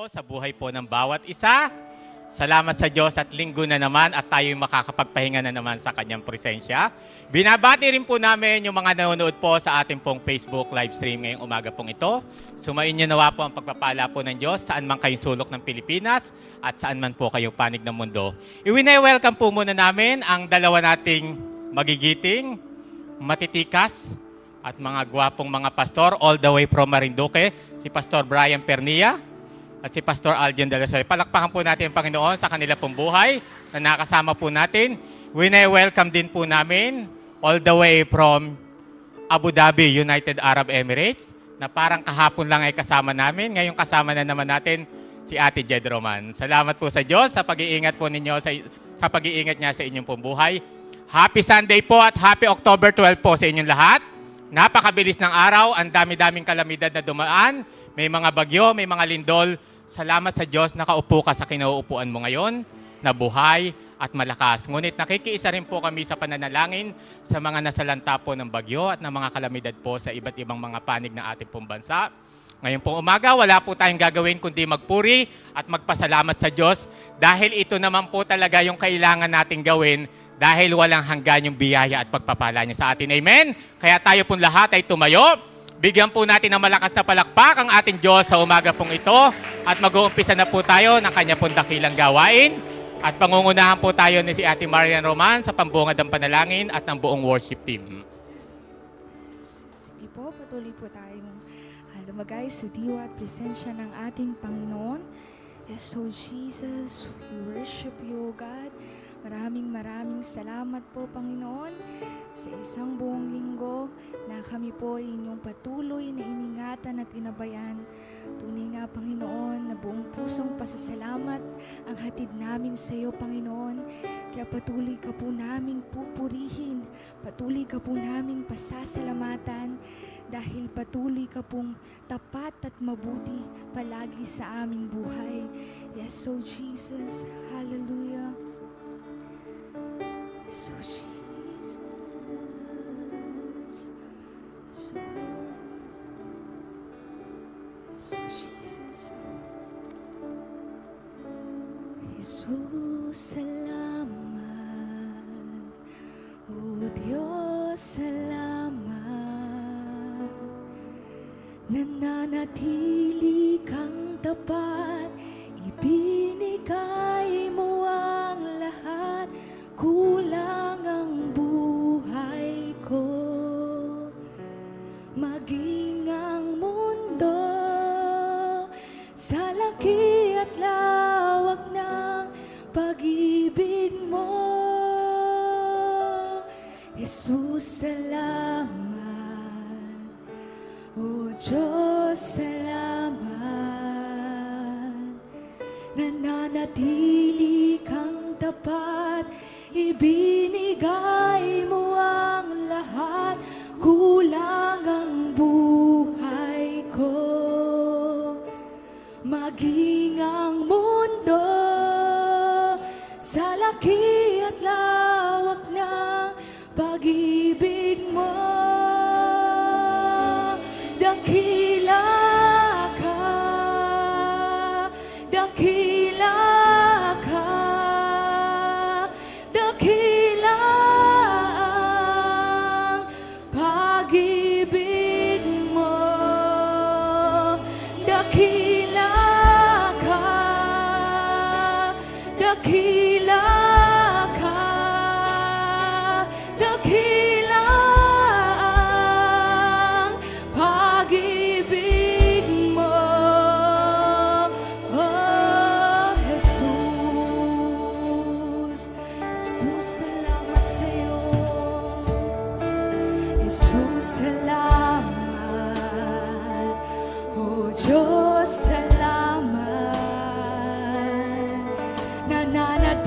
sa buhay po ng bawat isa. Salamat sa Diyos at linggo na naman at tayo'y makakapagpahinga na naman sa kanyang presensya. Binabati rin po namin yung mga nanonood po sa ating pong Facebook live stream ngayong umaga pong ito. Sumain niyo nawa po ang pagpapala po ng Diyos saan man kayong sulok ng Pilipinas at saan man po kayong panig ng mundo. Iwine-welcome po muna namin ang dalawa nating magigiting, matitikas at mga gwapong mga pastor all the way from Marinduque, si Pastor Brian Pernia at si Pastor Aljon de la Salle. Palakpakan po natin ang Panginoon sa kanila pong buhay na nakasama po natin. Wine-welcome din po namin all the way from Abu Dhabi, United Arab Emirates, na parang kahapon lang ay kasama namin. Ngayon kasama na naman natin si Ate Jed Roman. Salamat po sa Diyos sa pag-iingat po ninyo, sa pag-iingat niya sa inyong pong buhay. Happy Sunday po at happy October 12 po sa inyong lahat. Napakabilis ng araw, ang dami-daming kalamidad na dumaan. May mga bagyo, may mga lindol. Salamat sa Diyos, nakaupo ka sa kinauupuan mo ngayon, na buhay at malakas. Ngunit nakikiisa rin po kami sa pananalangin sa mga nasalanta po ng bagyo at ng mga kalamidad po sa iba't ibang mga panig ng ating pong bansa. Ngayon pong umaga, wala po tayong gagawin kundi magpuri at magpasalamat sa Diyos dahil ito naman po talaga yung kailangan nating gawin dahil walang hanggan yung biyaya at pagpapala niya sa atin. Amen? Kaya tayo pong lahat ay tumayo. Bigyan po natin ng malakas na palakpak ang ating Diyos sa umaga pong ito at mag-uumpisa na po tayo ng kanya pong dakilang gawain at pangungunahan po tayo ni si Ate Marian Roman sa pambungad ng panalangin at ng buong worship team. Sige po, patuloy po tayong lumagay sa diwa at presensya ng ating Panginoon. Yes, so Jesus, we worship you, God. Maraming salamat po, Panginoon, sa isang buong linggo na kami po ay inyong patuloy na iningatan at inabayan. Tunay nga, Panginoon, na buong pusong pasasalamat ang hatid namin sa iyo, Panginoon. Kaya patuloy ka po naming pupurihin, patuloy ka po naming pasasalamatan, dahil patuloy ka pong tapat at mabuti palagi sa aming buhay. Yes, so Jesus, hallelujah. So Jesus, so Lord, so Jesus, Jesus, salamat, O Diyos, salamat, nananatili kang tapat, ibinigay mo ang lahat. Kulang ang buhay ko, maging ang mundo sa laki at lawak ng pag-ibig mo. Jesus, salamat. O Diyos, salamat. Nananatili kang tapat, ibinigay mo ang lahat. Kulang ang buhay ko, maging ang mundo sa laki at lawak ng pag-ibig mo. Dakila ka, dakila ka, dakila ang pag-ibig mo. Dakila ka, dakila ka, dakila ang pag-ibig mo. Oh, Jesus, Jesus, salamat sa'yo. Jesus, salamat. O Diyos, salamat. Nananatili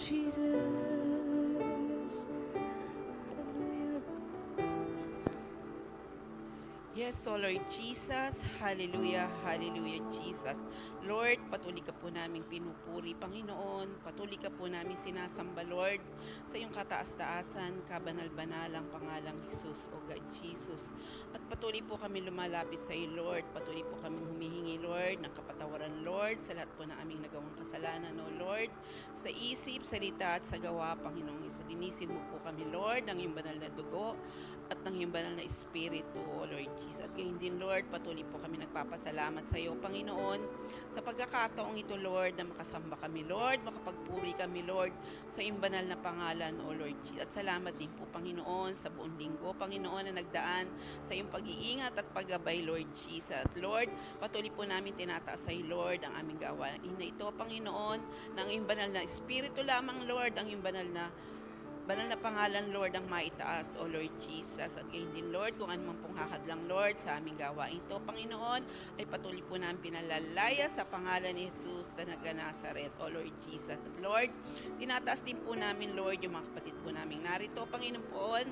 Jesus. Hallelujah. Yes, so Lord Jesus, hallelujah, hallelujah, Jesus. Lord, patuloy ka po namin pinupuri, Panginoon. Patuloy ka po namin sinasamba, Lord, sa iyong kataas-taasan, kabanal-banalang pangalang Jesus, O God, Jesus. At patuloy po kami lumalapit sa iyo, Lord. Patuloy po kami humihingi, Lord, ng kapatawaran, Lord, sa lahat po ng aming nagawang kasalanan, O Lord. Sa isip, salita at sa gawa, Panginoong Jesus. Linisin mo po kami, Lord, ng iyong banal na dugo at ng iyong banal na Espiritu, O Lord Jesus. At gayon din, Lord, patuloy po kami nagpapasalamat sa iyo, Panginoon, sa pagkakataong ito, Lord, na makasamba kami, Lord, makapagpuri kami, Lord, sa iyong banal na pangalan, O Lord Jesus. At salamat din po, Panginoon, sa buong linggo, Panginoon, na nagdaan sa iyong pag-iingat at paggabay, Lord Jesus. At Lord, patuloy po namin tinataas sa iyo, Lord, ang aming gawain na ito, Panginoon, ng iyong banal na Espiritu lamang, Lord, ang iyong banal na pangalan, Lord, ang maitaas, O Lord Jesus. At gayon din, Lord, kung anumang pong hakadlang, Lord, sa aming gawain ito, Panginoon, ay patuloy po namin pinalalaya sa pangalan ni Jesus na Nazaret, O Lord Jesus. At Lord, tinataas din po namin, Lord, yung mga kapatid po namin narito, Panginoon,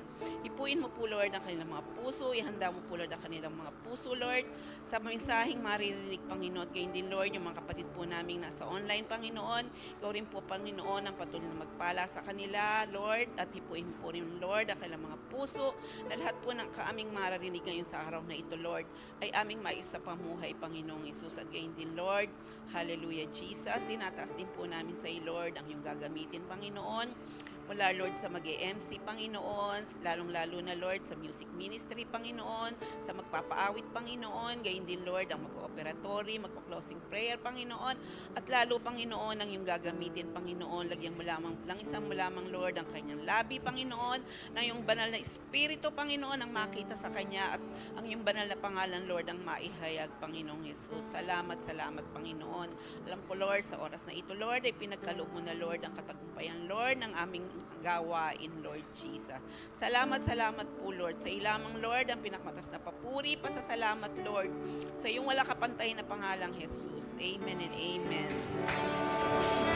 ipuin mo po, Lord, ang kanilang mga puso, ihanda mo po, Lord, ang kanilang mga puso, Lord, sa mensaheng maririnig, Panginoon. At gayon din, Lord, yung mga kapatid po namin nasa online, Panginoon, ikaw rin po, Panginoon, ang patuloy na magpala sa kanila, Lord, at hipuin po rin, Lord, ang kanilang mga puso, na lahat po ng kaaming mararinig ngayon sa araw na ito, Lord, ay aming maisa pamuhay, Panginoong Isus. At gayon din, Lord, hallelujah, Jesus, tinataas din po namin sa iyo, Lord, ang iyong gagamitin, Panginoon, mula, Lord, sa mag-MC, Panginoon, lalong-lalo na, Lord, sa music ministry, Panginoon, sa magpapaawit, Panginoon, gayon din, Lord, ang mag-operatory, magpa-closing prayer, Panginoon, at lalo, Panginoon, ang iyong gagamitin, Panginoon, lagyan mo lamang, langisan mo lamang, Lord, ang kanyang labi, Panginoon, na iyong banal na Espiritu, Panginoon, ang makita sa kanya, at ang iyong banal na pangalan, Lord, ang maihayag, Panginoong Jesus. Salamat, salamat, Panginoon. Alam ko, Lord, sa oras na ito, Lord, ay pinagkaloob mo na, Lord, ang katagumpayan, Lord, ng aming gawain, Lord Jesus. Salamat, salamat po, Lord. Sa ilamang, Lord, ang pinakmatas na papuri, pasasalamat, Lord, sa iyong wala kapantay na pangalang Jesus. Amen and amen.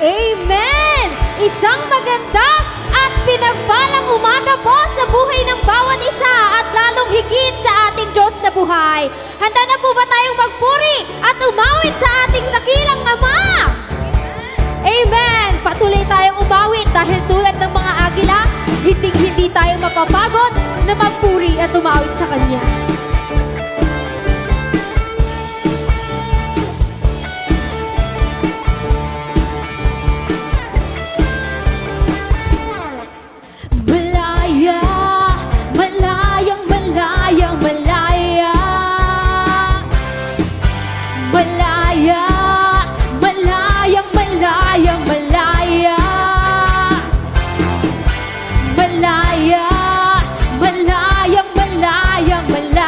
Amen! Isang maganda at pinagpalang umaga po sa buhay ng bawat isa at lalong higit sa ating Diyos na buhay. Handa na po ba tayong magpuri at umawit sa ating dakilang Ama? Amen! Patuloy tayong umawit dahil tulad ng mga agila, hindi tayo mapapagod na magpuri at umawit sa Kanya. Malaya, malayang, malayang, malaya. Malaya, malayang, malayang, malaya. Malaya, malayang, malayang, malaya.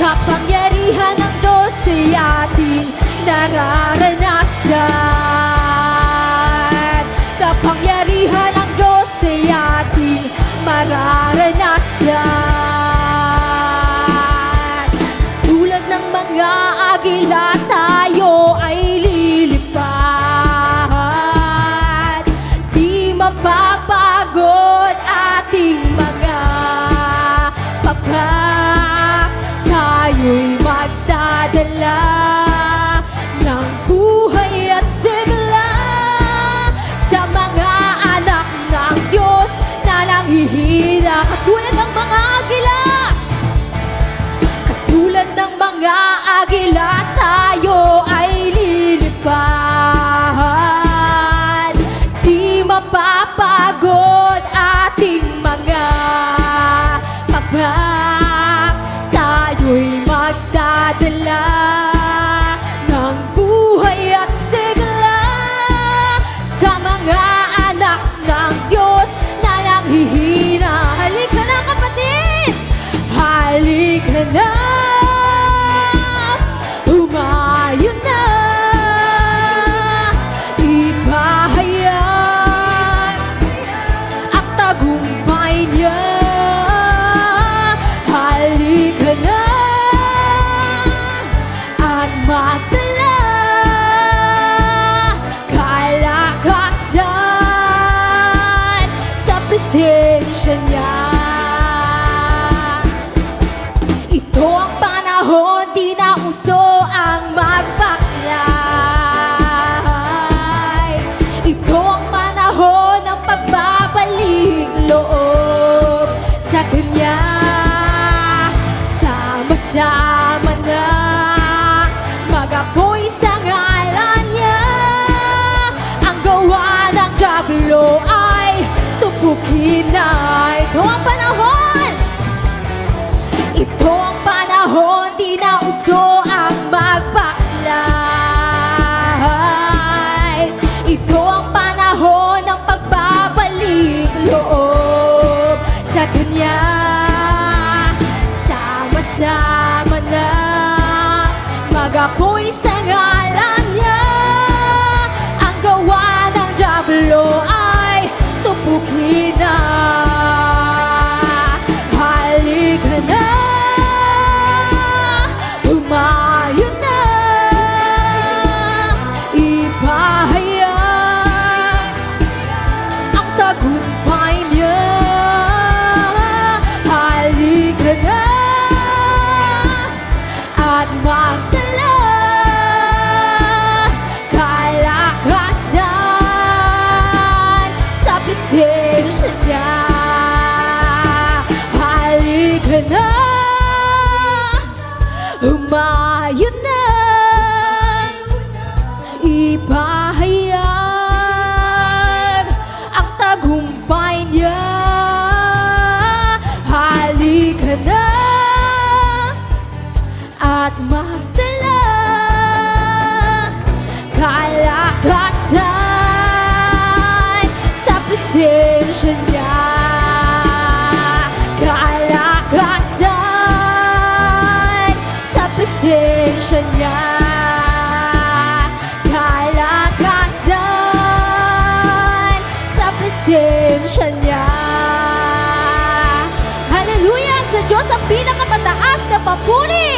Kapangyarihan ng Diyos ay ating nararanasan. Kapangyarihan ng Diyos ay ating mararanasan. Tulad ng mga agila tayo ay lilipad. Di mapapagod ating mga pagpag. Tayo'y magdadala ng buhay at sigla sa mga anak ng Diyos na nanghihina. Katulad ng mga agila, katulad ng mga agila, tayo ay lilipad. Di mapapagod ating mga pagpag. Tayo'y magdadala ng buhay at sigla sa mga anak ng Diyos na nanghihina. Halika na kapatid! Halika na! Umayo na! Ipahayag ang tagumpay niya. Halika na at magdala kalakasan sa presensya niya. Ito ang panahon, di na uso ang magpaklay. Ito ang panahon ng pagbabalik loob sa Kanya. Sama na mag-apoy sa ngalan niya. Ang gawa ng dyablo ay tupukin na. Ito ang panahon. Ito ang panahon, di na uso ang magpaklay. Ito ang panahon ng pagbabalik loob sa Kanya. Sama na mag-apoy sa ngalan niya. Ang gawa ng dyablo ay tupukin na. Halika na, umayo na, ipahayag ang tagumpay niya. Halika na at magdala kalakasan sa presensya niya. Halika na, umayo na, ipahayag ang tagumpay niya. Halika na at magdala kalakasan sa presensya niya. Kalakasan sa presensya niya. Kalakasan sa presensya niya. Hallelujah! Sa Diyos ang pinakamataas na papuri!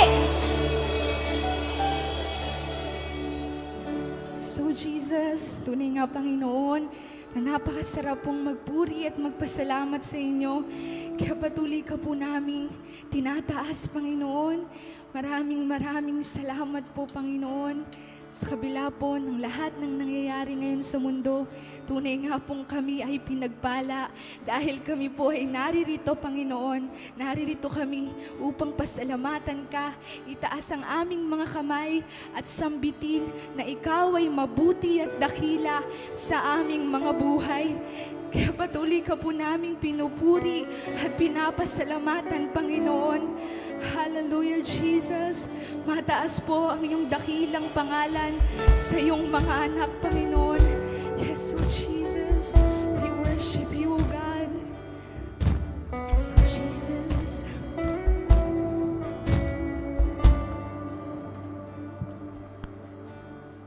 So Jesus, tunay nga Panginoon, na napakasarap pong magpuri at magpasalamat sa inyo. Kaya patuloy ka po namin tinataas, Panginoon. Maraming salamat po, Panginoon. Sa kabila po ng lahat ng nangyayari ngayon sa mundo, tunay nga pong kami ay pinagpala dahil kami po ay naririto, Panginoon. Naririto kami upang pasalamatan ka, itaas ang aming mga kamay at sambitin na ikaw ay mabuti at dakila sa aming mga buhay. Kaya patuloy ka po naming pinupuri at pinapasalamatan, Panginoon. Hallelujah, Jesus. Mataas po ang iyong dakilang pangalan sa iyong mga anak, Panginoon. Yes, oh Jesus, we worship you, oh God. Yes, oh Jesus.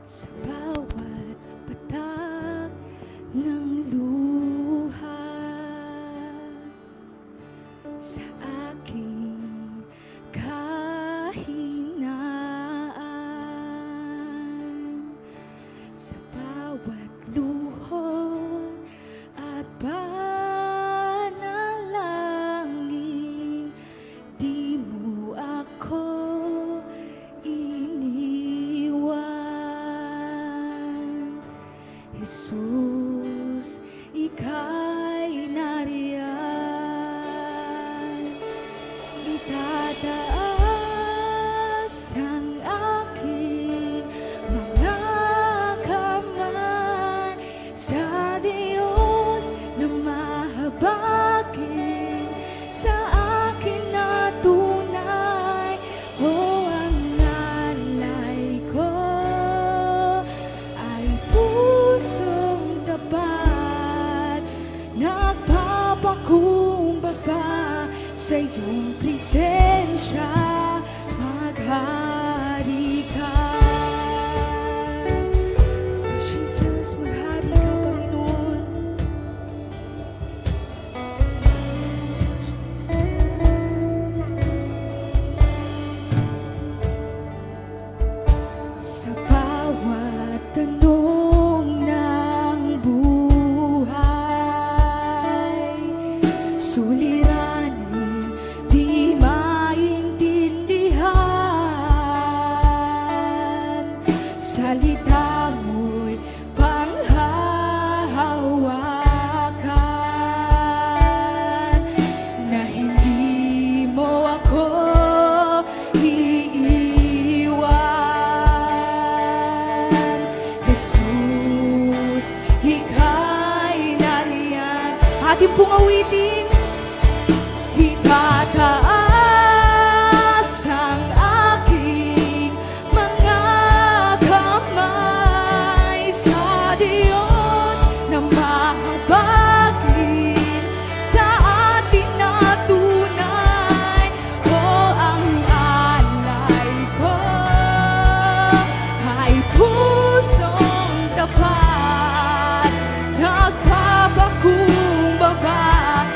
sa bawat patak ng luha, sa aking kahinaan, sa bawat luhod at panalangin, di mo ako iniwan. Jesus, ika'y nariyan. Itataas ang aking mga kamay sa Diyos na mahabagin, sa akin na tunay. O ang alay ko ay pusong tapat, nagpapakumbaba sa iyong presensya, maghari ka. So Jesus, maghari ka, Panginoon. So Jesus, sa bawat tanong ng buhay, suliranin di maintindihan, salita mo'y panghahawakan, na hindi mo ako iiwan. Jesus, ika'y nariyan. Ating pong awitin. Itataas ang aking mga kamay sa Diyos na mahabagin, sa atin na tunay. O ang alay ko ay pusong tapat, nagpapakumbaba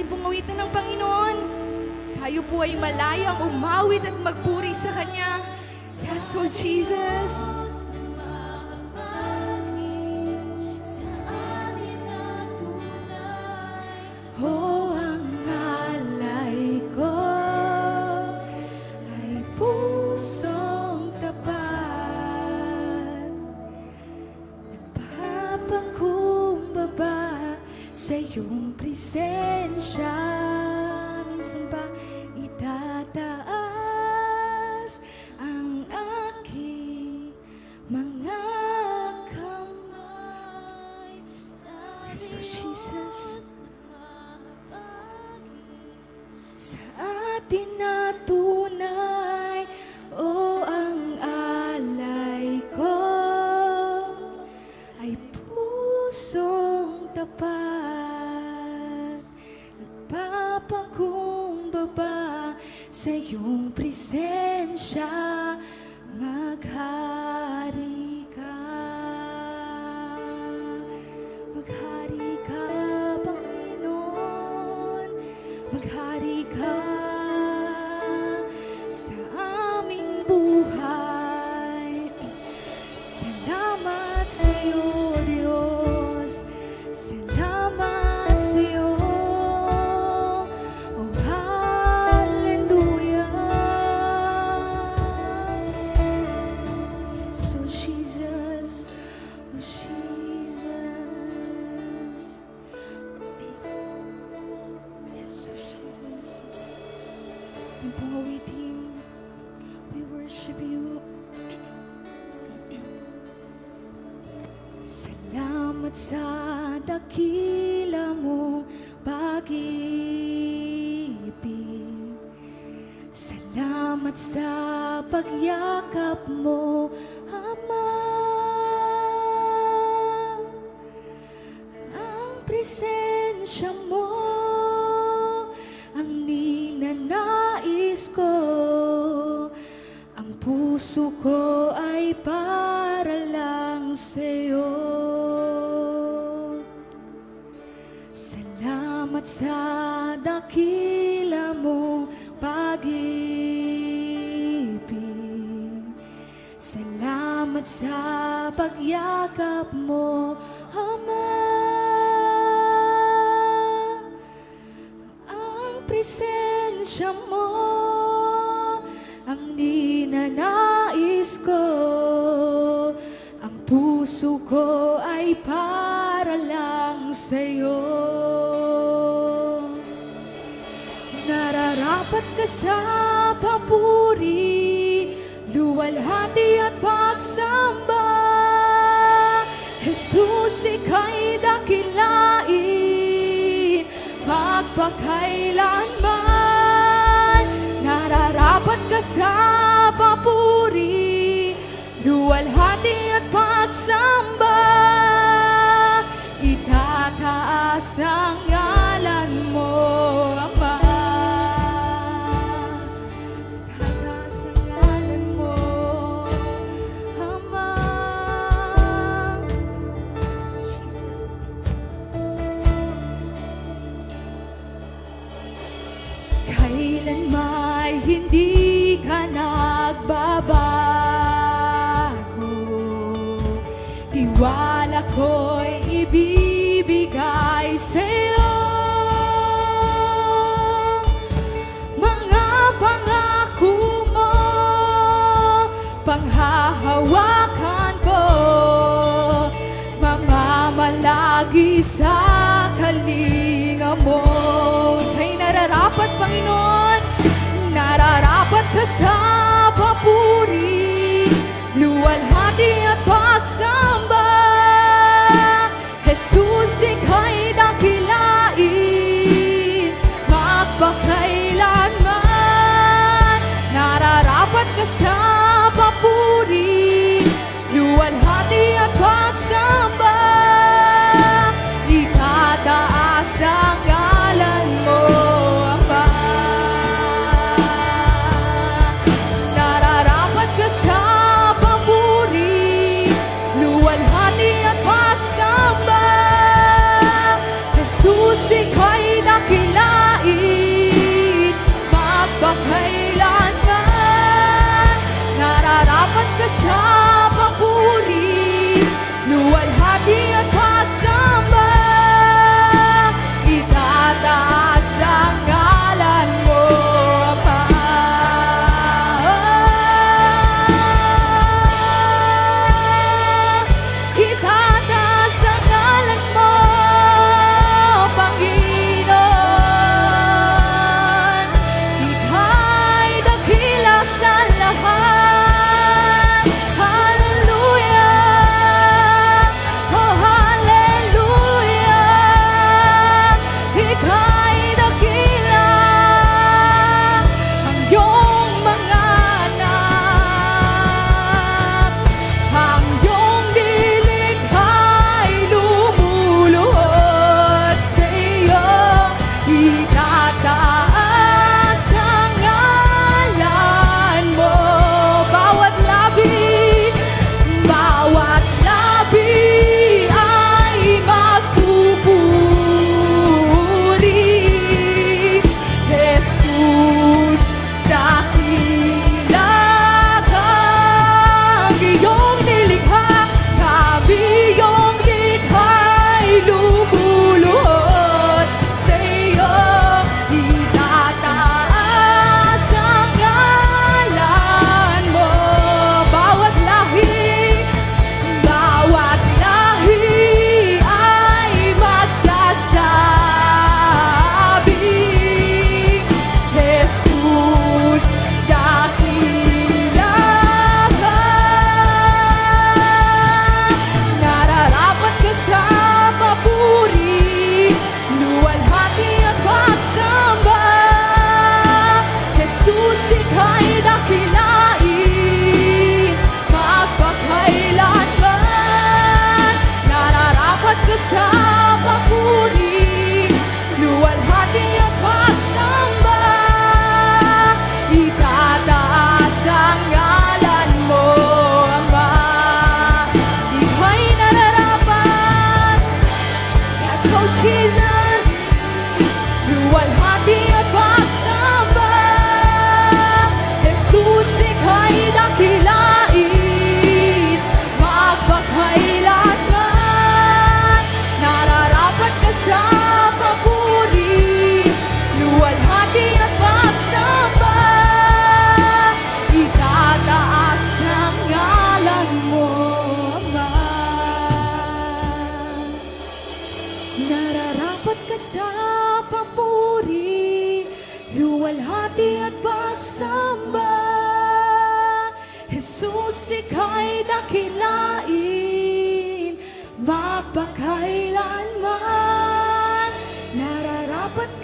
ating pong awitan ng Panginoon. Tayo po ay malayang umawit at magpuri sa Kanya. Yes, oh Jesus. Oh, ang alay ko ay pusong tapat. Nagpapakumbaba sa iyong presensya. Minsan pa itataas ang aking mga kamay. Yes, oh Jesus. Sa atin na tunay, o ang alay ko ay pusong tapat. Nagpapakumbaba sa iyong presensya, maghari ka. Maghari ka, Panginoon. Maghari ka sa aming buhay. Salamat sa iyo, Diyos. Salamat sa iyo. Oh, hallelujah. Yes, oh Jesus. Oh, Jesus. Yes, oh Jesus. Yung pong awitin, we worship you. Salamat sa dakila mong pag-ibig. Salamat sa pagyakap mo, Ama. Ang presensya mo ang ninanais ko. Ang puso ko ay para lang sa'yo. Salamat sa dakila mong pag-ibig. Salamat sa pagyakap mo, Ama. Ang presensya mo ang ninanais ko. Ang puso ko ay para lang sa'yo. Nararapat ka sa papuri, luwalhati at pagsamba. Jesus, ika'y dakilain, magpakailanman. Nararapat ka sa papuri, luwalhati at pagsamba. Itataas ang ngalan mo, Ama. Itataas ang ngalan mo, Ama. Jesus. Kailan may hindi ka nagbabago, tiwala ko'y ibibigay sa'yo. Mga pangako mo, panghahawakan ko, mamamalagi sa kalinga mo. Ika'y nararapat, Panginoon, nararapat ka sa papuri, luwalhati at pagsamba. Jesus, ika'y dakilain, magpakailanman. Nararapat ka sa papuri, luwalhati at pagsamba. Itataas ang ngalan mo, Ama. Nararapat ka sa papuri, luwalhati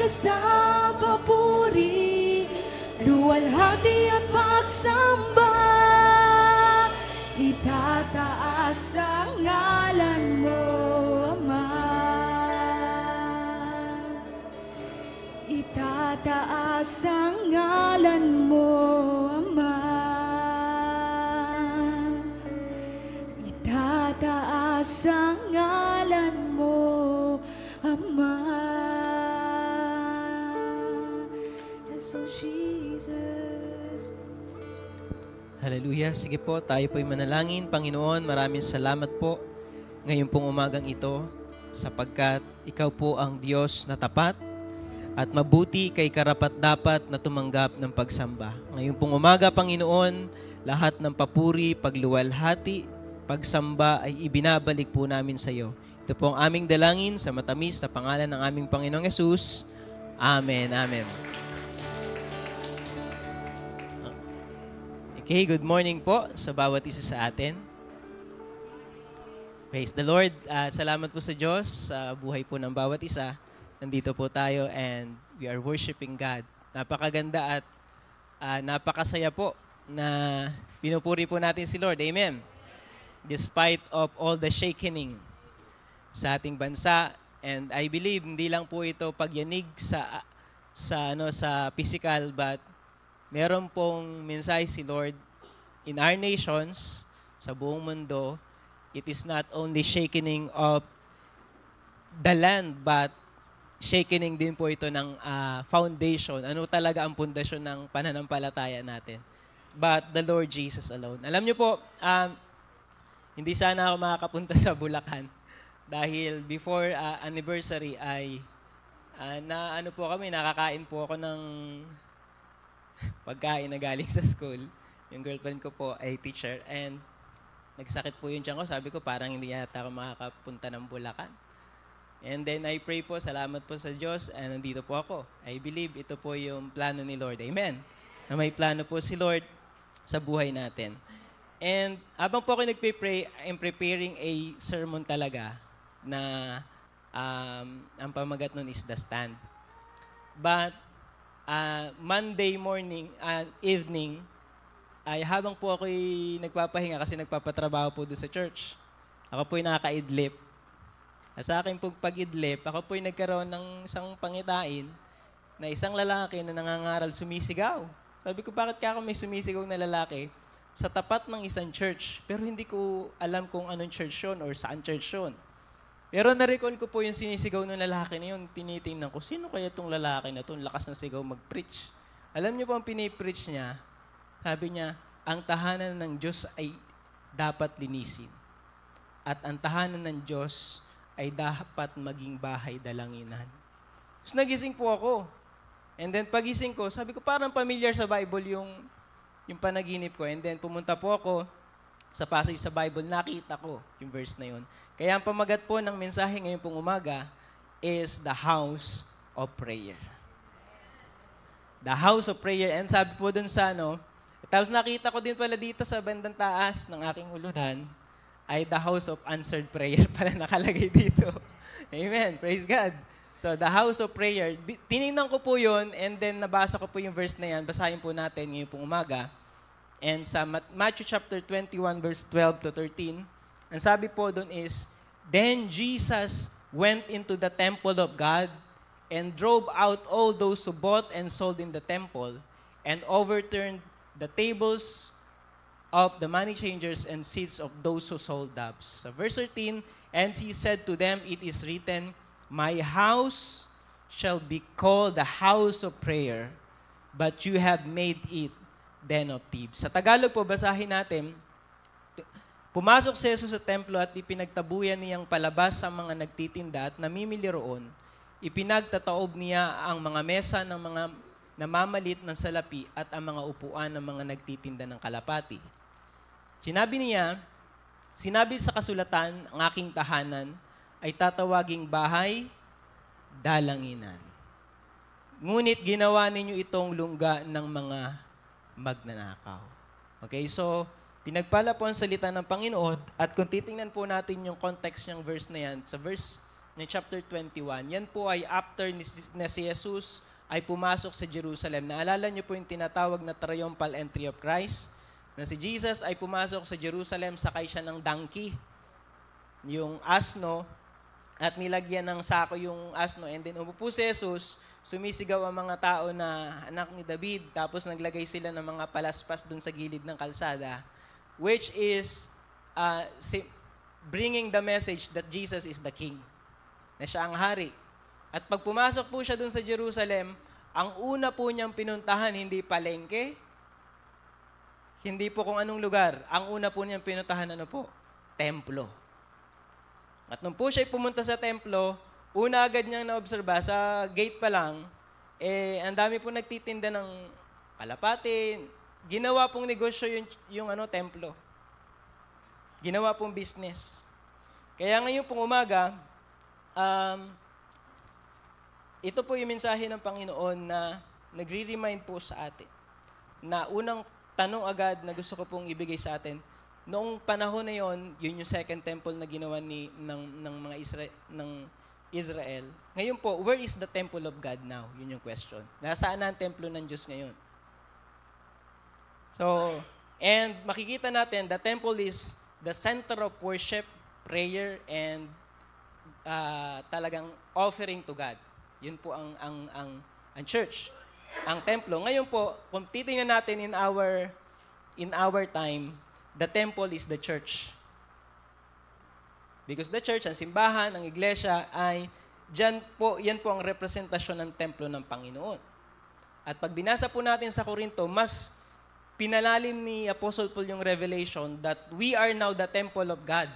ka sa papuri, luwalhati at pagsamba. Itataas ang ngalan mo, Ama. Itataas ang ngalan mo, Ama. Itataas ang ngalan mo, Ama. Yes, oh Jesus. Hallelujah. Sige po, tayo po'y manalangin. Panginoon, maraming salamat po ngayon pong umagang ito sapagkat ikaw po ang Diyos na tapat at mabuti kay karapat-dapat na tumanggap ng pagsamba. Ngayon pong umaga, Panginoon, lahat ng papuri, pagluwalhati, pagsamba ay ibinabalik po namin sa iyo. Ito po ang aming dalangin sa matamis na pangalan ng aming Panginoong Yesus. Amen. Amen. Okay, good morning po sa bawat isa sa atin. Praise the Lord. Salamat po sa Diyos sa buhay po ng bawat isa. Nandito po tayo and we are worshiping God. Napakaganda at napakasaya po na pinupuri po natin si Lord. Amen. Despite of all the shakening sa ating bansa, and I believe hindi lang po ito pagyanig sa physical, but meron pong mensahe si Lord in our nations, sa buong mundo. It is not only shakening of the land, but shakening din po ito ng foundation. Ano talaga ang pundasyon ng pananampalataya natin? But the Lord Jesus alone. Alam niyo po, hindi sana ako makakapunta sa Bulacan dahil before anniversary ay nakakain po ako ng pagkain na galing sa school. Yung girlfriend ko po ay teacher and nagsakit po yung tiyan ko. Sabi ko parang hindi yata ako makakapunta ng Bulacan. And then I pray po, salamat po sa Diyos and nandito po ako. I believe ito po yung plano ni Lord. Amen. Na may plano po si Lord sa buhay natin. And habang po ako nagpe-pray, I'm preparing a sermon talaga na ang pamagat nun is The Stand. But Monday morning and evening, ay habang po ako'y nagpapahinga kasi nagpapatrabaho po doon sa church, ako po'y nakaka-idlip. Sa akin pong pag-idlip, ako po'y nagkaroon ng isang pangitain na isang lalaki na nangangaral sumisigaw. Sabi ko, bakit ka ako may sumisigaw na lalaki sa tapat ng isang church? Pero hindi ko alam kung anong church yun or saan church yun. Pero na-recall ko po yung sinisigaw ng lalaki na yun. Tinitingnan ko, sino kaya itong lalaki na ito? Lakas ng sigaw mag-preach. Alam niyo po ang pinipreach niya? Sabi niya, ang tahanan ng Diyos ay dapat linisin. At ang tahanan ng Diyos ay dapat maging bahay dalanginan. Tapos nagising po ako. And then pagising ko, sabi ko parang familiar sa Bible yung panaginip ko. And then pumunta po ako sa passage sa Bible, nakita ko yung verse na yun. Kaya ang pamagat po ng mensahe ngayon pong umaga is the house of prayer. The house of prayer. And sabi po dun sa tapos nakita ko din pala dito sa bandang taas ng aking ulunan ay the house of answered prayer pala nakalagay dito. Amen. Praise God. So the house of prayer, tinignan ko po yun and then nabasa ko po yung verse na yan. Basahin po natin ngayon pong umaga. And sa Matthew chapter 21 verse 12 to 13, ang sabi po doon is, Then Jesus went into the temple of God and drove out all those who bought and sold in the temple and overturned the tables of the money changers and seats of those who sold doves. So verse 13, and he said to them, it is written, My house shall be called the house of prayer, but you have made it den of thieves. Sa Tagalog po, basahin natin, pumasok si Jesus sa templo at ipinagtabuyan niyang palabas sa mga nagtitinda at namimili roon. Ipinagtataob niya ang mga mesa ng mga namamalit ng salapi at ang mga upuan ng mga nagtitinda ng kalapati. Sinabi sa kasulatan, ang aking tahanan ay tatawaging bahay, dalanginan. Ngunit ginawa ninyo itong lungga ng mga magnanakaw. Okay, so pinagpala po ang salita ng Panginoon at kung titingnan po natin yung context ng verse na yan, sa verse ng chapter 21, yan po ay after na si Jesus ay pumasok sa Jerusalem. Naalala niyo po yung tinatawag na triumphal entry of Christ, na si Jesus ay pumasok sa Jerusalem, sakay siya ng donkey, yung asno, at nilagyan ng sako yung asno, and then umupo si Jesus, sumisigaw ang mga tao na anak ni David, tapos naglagay sila ng mga palaspas dun sa gilid ng kalsada, which is bringing the message that Jesus is the King, na siya ang hari. At pag pumasok po siya dun sa Jerusalem, ang una po niyang pinuntahan, hindi palengke, hindi po kung anong lugar, ang una po niyang pinuntahan, ano po? Templo. At nung po siya pumunta sa templo, una agad niyang naobserba, sa gate pa lang, ang dami po nagtitinda ng kalapati. Ginawa pong negosyo yung templo. Ginawa pong business. Kaya ngayon pong umaga, ito po yung mensahe ng Panginoon na nagre-remind po sa atin. Na unang tanong agad na gusto ko pong ibigay sa atin, noong panahon na yon, yun yung second temple na ginawa ng mga Israel. Ngayon po, where is the temple of God now? Yun yung question. Nasaan na ang templo ng Diyos ngayon? So, and makikita natin, the temple is the center of worship, prayer, and talagang offering to God. Yun po ang church, ang templo. Ngayon po, kung titingnan natin in our time, the temple is the church. Because the church, ang simbahan, ang iglesia, ay yan po ang representasyon ng templo ng Panginoon. At pag binasa po natin sa Korinto, mas pinalalim ni Apostle Paul yung revelation that we are now the temple of God.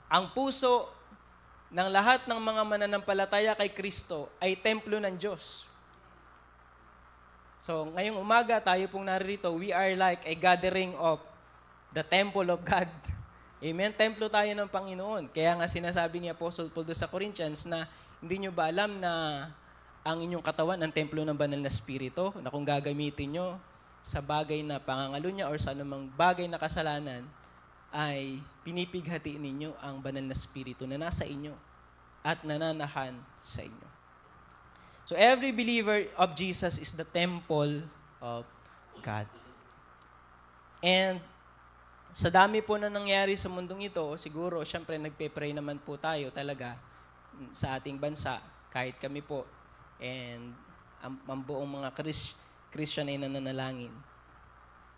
Ang puso ng lahat ng mga mananampalataya kay Kristo ay templo ng Diyos. So, ngayong umaga, tayo pong naririto, we are like a gathering of the temple of God. Amen? Templo tayo ng Panginoon. Kaya nga sinasabi ni Apostle Paul sa Corinthians na hindi nyo ba alam na ang inyong katawan ang templo ng banal na Espiritu, na kung gagamitin nyo sa bagay na pangangalo niya or sa anumang bagay na kasalanan, ay pinipighatiin ninyo ang banal na Espiritu na nasa inyo at nananahan sa inyo. So every believer of Jesus is the temple of God. And sa dami po na nangyari sa mundong ito, siguro, syempre, nagpe-pray naman po tayo talaga sa ating bansa, kahit kami po, and ang buong mga Christian ay nananalangin.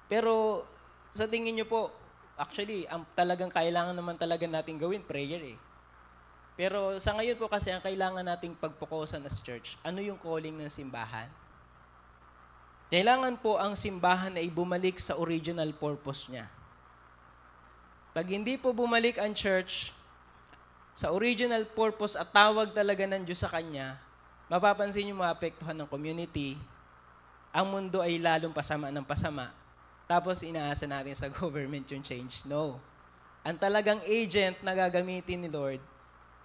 Pero sa tingin nyo po, actually, ang talagang kailangan naman talaga natin gawin, prayer eh. Pero sa ngayon po kasi, ang kailangan nating pagpokusan as church, ano yung calling ng simbahan? Kailangan po ang simbahan ay bumalik sa original purpose niya. Pag hindi po bumalik ang church sa original purpose at tawag talaga ng Diyos sa Kanya, mapapansin niyo maapektuhan ng community, ang mundo ay lalong pasama ng pasama, tapos inaasa natin sa government yung change. No. Ang talagang agent na gagamitin ni Lord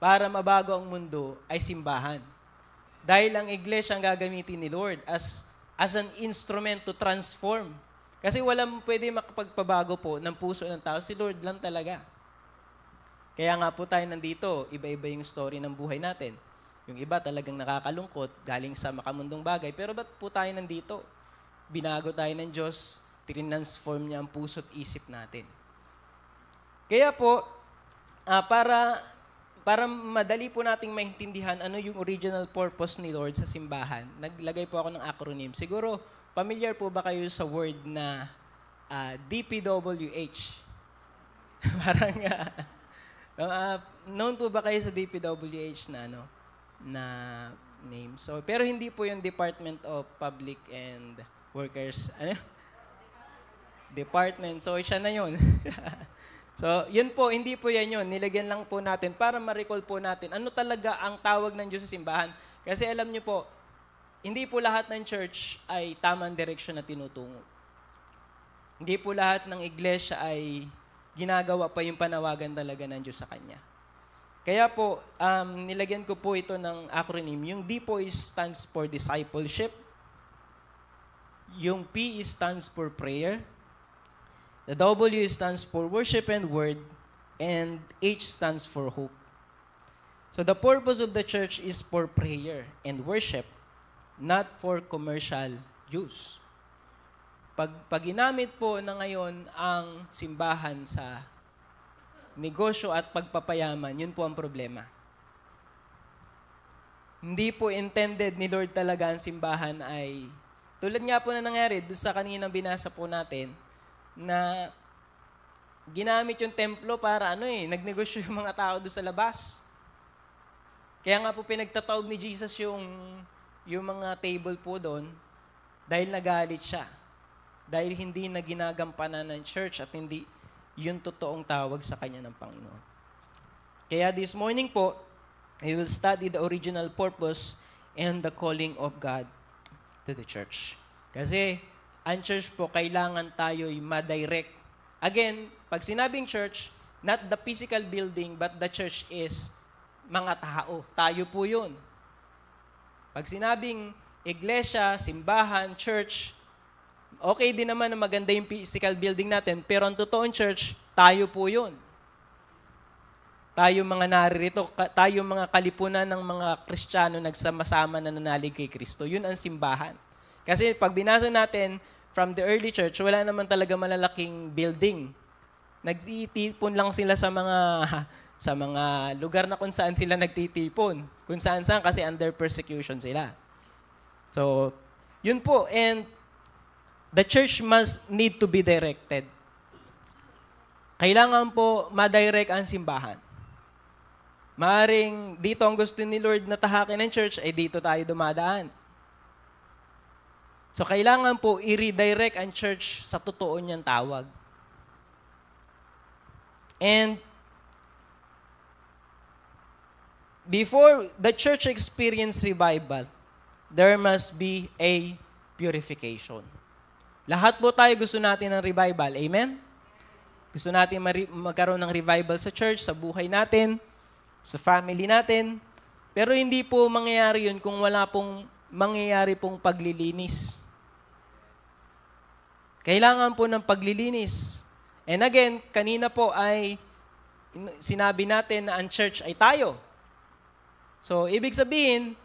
para mabago ang mundo ay simbahan. Dahil ang iglesia ang gagamitin ni Lord as an instrument to transform. Kasi walang pwede makapagpabago po ng puso ng tao. Si Lord lang talaga. Kaya nga po tayo nandito, iba-iba yung story ng buhay natin. Yung iba talagang nakakalungkot, galing sa makamundong bagay. Pero ba't po tayo nandito? Binago tayo ng Diyos, tinansform niya ang puso't isip natin. Kaya po, para madali po nating maintindihan ano yung original purpose ni Lord sa simbahan, naglagay po ako ng acronym. Siguro, familiar po ba kayo sa word na DPWH? Parang, known po ba kayo sa DPWH na name? So, pero hindi po yung Department of Public and Workers. Department. So, siya na yun. So, yun po, hindi po yan yun. Nilagyan lang po natin para ma-recall po natin ano talaga ang tawag ng Diyos sa simbahan. Kasi alam niyo po, hindi po lahat ng church ay tamang direksyon na tinutungo. Hindi po lahat ng iglesia ay ginagawa pa yung panawagan talaga ng Diyos sa Kanya. Kaya po, nilagyan ko po ito ng acronym. Yung D po stands for discipleship. Yung P stands for prayer. The W stands for worship and word, and H stands for hope. So the purpose of the church is for prayer and worship, not for commercial use. Pag ginamit po na ngayon ang simbahan sa negosyo at pagpapayaman, yun po ang problema. Hindi po intended ni Lord talaga ang simbahan ay, tulad nga po na nangyari doon sa kaninang binasa po natin, na ginamit yung templo para nagnegosyo yung mga tao doon sa labas. Kaya nga po pinagtataob ni Jesus yung mga table po doon dahil nagalit siya. Dahil hindi na ginagampanan ng church at hindi yung totoong tawag sa kanya ng Panginoon. Kaya this morning po, we will study the original purpose and the calling of God to the church. Kasi ang church po, kailangan tayo'y ma-direct. Again, pag sinabing church, not the physical building, but the church is mga tao. Tayo po yun. Pag sinabing iglesia, simbahan, church, okay din naman na maganda yung physical building natin, pero ang totoong church, tayo po yun. Tayo mga naririto, tayo mga kalipunan ng mga Kristiyano nagsama-sama na nanalig kay Kristo. Yun ang simbahan. Kasi pag binasa natin from the early church, wala naman talaga malalaking building. Nagtitipon lang sila sa mga lugar na kung saan sila nagtitipon. Kung saan-saan kasi under persecution sila. So, yun po. And the church must need to be directed. Kailangan po ma-direct ang simbahan. Maaring dito ang gusto ni Lord na tahakin ng church, ay dito tayo dumadaan. So kailangan po i-redirect ang church sa totoo niyang tawag. And before the church experience revival, there must be a purification. Lahat po tayo gusto natin ng revival. Amen? Gusto natin magkaroon ng revival sa church, sa buhay natin, sa family natin. Pero hindi po mangyayari yun kung wala pong mangyayari pong paglilinis. Kailangan po ng paglilinis. And again, kanina po ay sinabi natin na ang church ay tayo. So, ibig sabihin,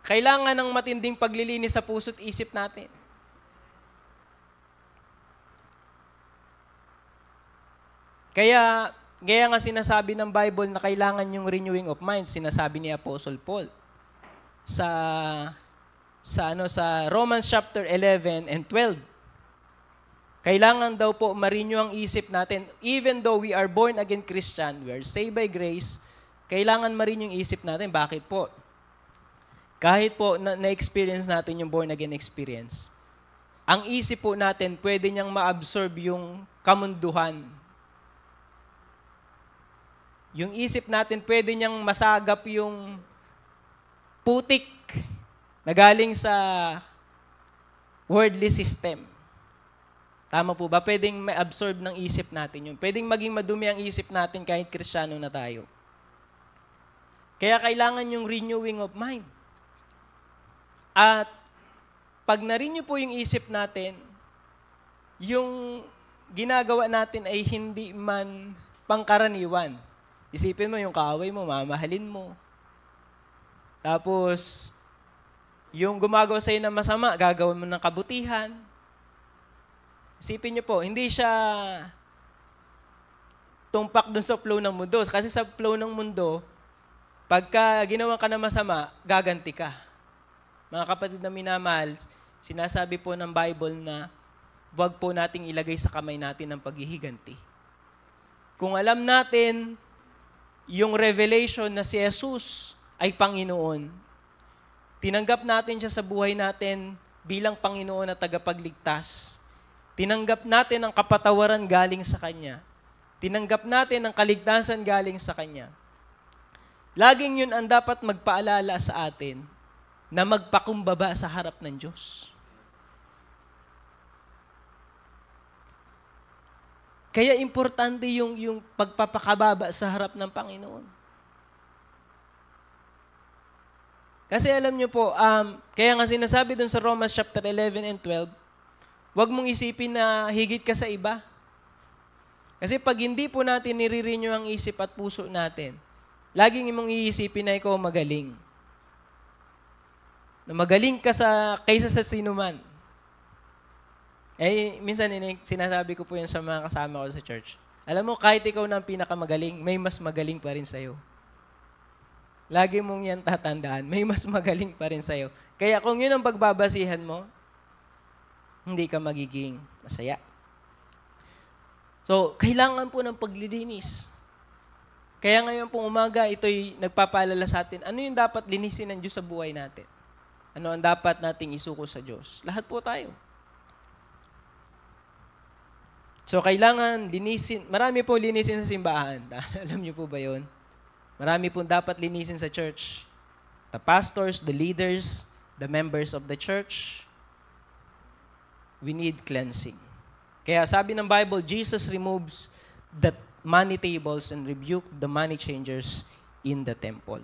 kailangan ng matinding paglilinis sa puso't isip natin. Kaya nga sinasabi ng Bible na kailangan yung renewing of mind, sinasabi ni Apostle Paul sa Romans chapter 11 and 12. Kailangan daw po ma-renew ang isip natin. Even though we are born again Christian, we are saved by grace, kailangan ma-renew yung isip natin. Bakit po? Kahit po na-experience natin yung born again experience, ang isip po natin pwede niyang ma-absorb yung kamunduhan. Yung isip natin, pwede niyang masagap yung putik na galing sa worldly system. Tama po ba? Pwedeng ma-absorb ng isip natin yun. Pwedeng maging madumi ang isip natin kahit Kristiyano na tayo. Kaya kailangan yung renewing of mind. At pag na-renew po yung isip natin, yung ginagawa natin ay hindi man pangkaraniwan. Isipin mo yung kaaway mo, mamahalin mo. Tapos, yung gumagawa sa'yo ng masama, gagawin mo ng kabutihan. Isipin niyo po, hindi siya tumpak dun sa flow ng mundo. Kasi sa flow ng mundo, pagka ginawa ka ng masama, gaganti ka. Mga kapatid na minamahal, sinasabi po ng Bible na huwag po nating ilagay sa kamay natin ang paghihiganti. Kung alam natin yung revelation na si Jesus ay Panginoon, tinanggap natin siya sa buhay natin bilang Panginoon at tagapagligtas. Tinanggap natin ang kapatawaran galing sa Kanya. Tinanggap natin ang kaligtasan galing sa Kanya. Laging yun ang dapat magpaalala sa atin na magpakumbaba sa harap ng Diyos. Kaya importante yung pagpapakababa sa harap ng Panginoon. Kasi alam niyo po, kaya nga sinasabi dun sa Romans chapter 11 and 12, huwag mong isipin na higit ka sa iba. Kasi pag hindi po natin nire-renew ang isip at puso natin, laging mong iisipin na ikaw magaling. Na magaling ka kaysa sa sino man. Minsan sinasabi ko po yan sa mga kasama ko sa church. Alam mo, kahit ikaw na ang pinakamagaling, may mas magaling pa rin sa'yo. Lagi mong yan tatandaan, may mas magaling pa rin sa'yo. Kaya kung yun ang pagbabasihan mo, hindi ka magiging masaya. So, kailangan po ng paglilinis. Kaya ngayon pong umaga, ito'y nagpapaalala sa atin, ano yung dapat linisin ng Diyos sa buhay natin? Ano ang dapat nating isuko sa Diyos? Lahat po tayo. So, kailangan linisin. Marami po linisin sa simbahan. Alam niyo po ba yun? Marami po dapat linisin sa church. The pastors, the leaders, the members of the church, we need cleansing. Kaya sabi ng Bible, Jesus removes the money tables and rebuked the money changers in the temple.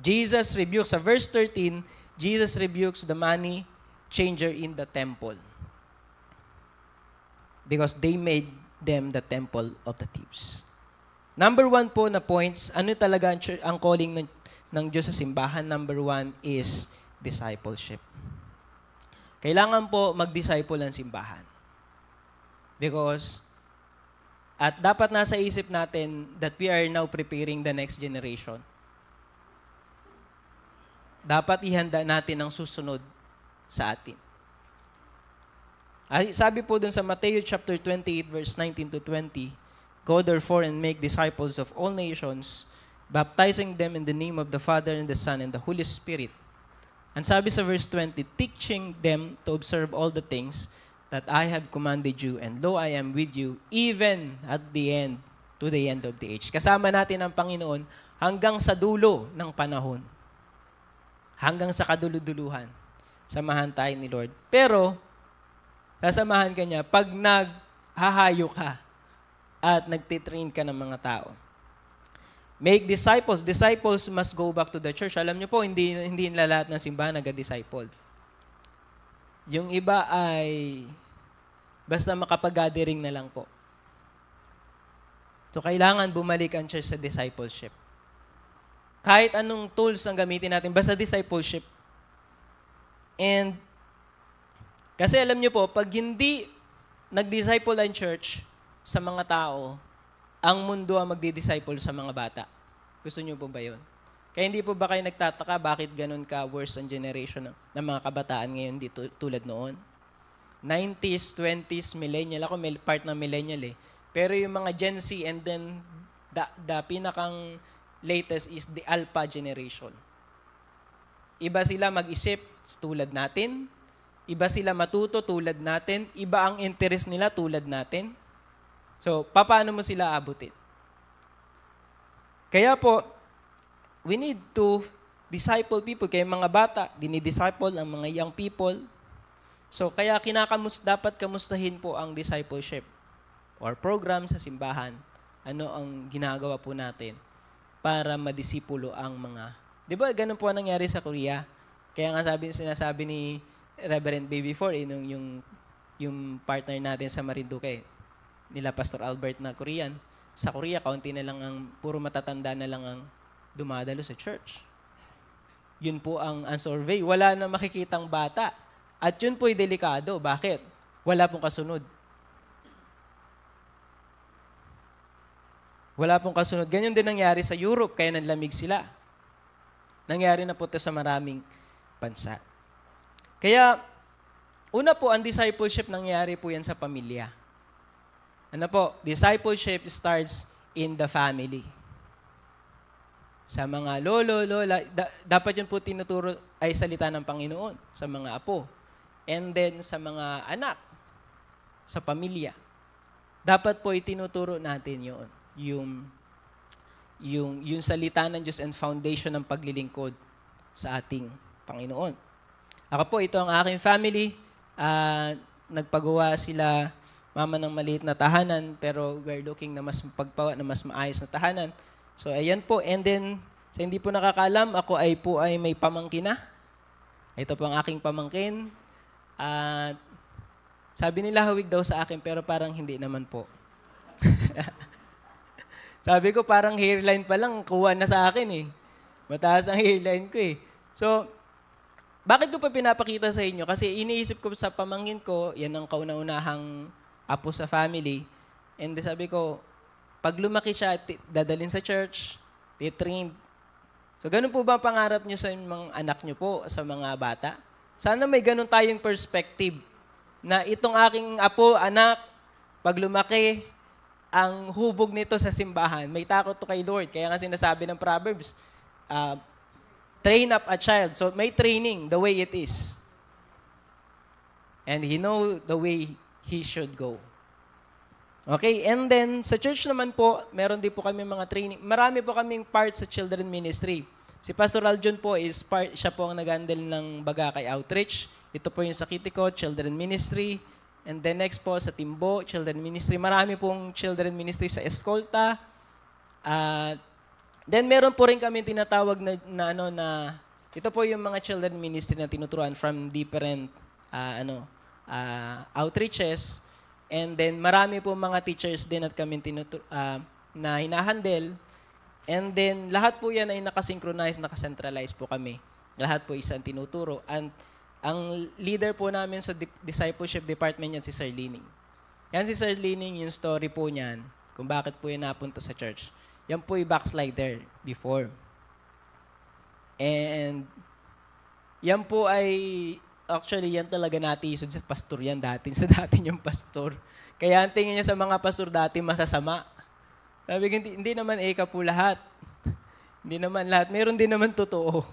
Jesus rebukes, sa verse 13, Jesus rebukes the money changer in the temple because they made them the temple of the thieves. Number 1 po na points, ano talaga ang calling ng Diyos sa simbahan? Number 1 is discipleship. Kailangan po mag-disciple ang simbahan. Because, at dapat nasa isip natin that we are now preparing the next generation. Dapat ihanda natin ang susunod sa atin. Sabi po dun sa Matthew chapter 28 verse 19 to 20, Go therefore and make disciples of all nations, baptizing them in the name of the Father and the Son and the Holy Spirit. And sabi sa verse 20, teaching them to observe all the things that I have commanded you, and lo, I am with you, even at the end, to the end of the age. Kasama natin ang Panginoon hanggang sa dulo ng panahon. Hanggang sa kaduluduluhan. Samahan tayo ni Lord. Pero, sasamahan ka niya pag naghahayo ka at nagtitrain ka ng mga tao. Make disciples. Disciples must go back to the church. Alam niyo po, hindi nila lahat ng simbahan nag-disciple. Yung iba ay basta makapag-gathering na lang po. So, kailangan bumalik ang church sa discipleship. Kahit anong tools ang gamitin natin, basta discipleship. And, kasi alam niyo po, pag hindi nag-disciple ang church sa mga tao, ang mundo ang magdi-disciple sa mga bata. Gusto niyo po ba yun? Kaya hindi po ba kayo nagtataka bakit ganun ka worse ang generation ng mga kabataan ngayon di tulad noon? 90s, 20s, millennial. Ako part ng millennial eh. Pero yung mga Gen Z and then the pinakang latest is the Alpha generation. Iba sila mag-isip tulad natin. Iba sila matuto tulad natin. Iba ang interest nila tulad natin. So, paano mo sila abutin? Kaya po, we need to disciple people. Kaya mga bata, dinidisciple ang mga young people. So, kaya dapat kamustahin po ang discipleship or program sa simbahan. Ano ang ginagawa po natin para madisipulo ang mga... Di ba, ganun po ang nangyari sa Korea? Kaya nga sinasabi ni Reverend Baby Four, yung partner natin sa Marinduque, nila Pastor Albert na Korean. Sa Korea, kaunti na lang puro matatanda na lang ang dumadalo sa church. Yun po ang survey. Wala na makikitang bata. At yun po'y delikado. Bakit? Wala pong kasunod. Wala pong kasunod. Ganyan din nangyari sa Europe, kaya nanlamig sila. Nangyari na po ito sa maraming bansa. Kaya, una po, ang discipleship nangyari po yan sa pamilya. Ano po? Discipleship starts in the family. Sa mga lolo, lola, dapat yun po tinuturo ay salita ng Panginoon sa mga apo. And then sa mga anak, sa pamilya. Dapat po itinuturo natin yun. Yung salita ng Diyos and foundation ng paglilingkod sa ating Panginoon. Ako po, ito ang aking family. Nagpagawa sila mama ng maliit na tahanan, pero we're looking na mas pagpawa, na mas maayos na tahanan. So, ayan po. And then, sa hindi po nakakaalam, ako ay may pamangkin na. Ito po ang aking pamangkin. Sabi nila hawig daw sa akin, pero parang hindi naman po. Sabi ko, parang hairline pa lang, kuha na sa akin eh. Mataas ang hairline ko eh. So, bakit ko pa pinapakita sa inyo? Kasi iniisip ko sa pamangkin ko, yan ang kauna-unahang apo sa family. And sabi ko, pag lumaki siya, dadalhin sa church, titrain. So, ganun po ba ang pangarap nyo sa mga anak nyo po, sa mga bata? Sana may ganun tayong perspective na itong aking apo, anak, pag lumaki, ang hubog nito sa simbahan, may takot to kay Lord. Kaya nga sinasabi ng Proverbs, train up a child. So may training the way it is. And he know the way he should go. Okay, and then sa church naman po, meron din po kami mga training. Marami po kaming part sa children ministry. Si Pastor Aljon po siya po ang nag-handle ng Bagakay Outreach. Ito po yung sa Kitiko, children ministry. And then next po sa Timbo, children ministry. Marami pong children ministry sa Escolta. Then meron po rin kami tinatawag na ito po yung mga children ministry na tinuturuan from different outreaches. And then marami po mga teachers din at kami na hinahandle. And then lahat po yan ay nakasynchronize, nakacentralize po kami. Lahat po isang tinuturo. And ang leader po namin sa discipleship department yan si Sir Lining. Yan si Sir Lining, yung story po niyan, kung bakit po yan napunta sa church. Yan po yung backslider before. And yan po ay, actually yan talaga natisod sa pastor yan dati. Sa dati yung pastor. Kaya ang tingin niya sa mga pastor dati masasama. Sabi ko, hindi naman eka po lahat. Hindi naman lahat. Meron din naman totoo.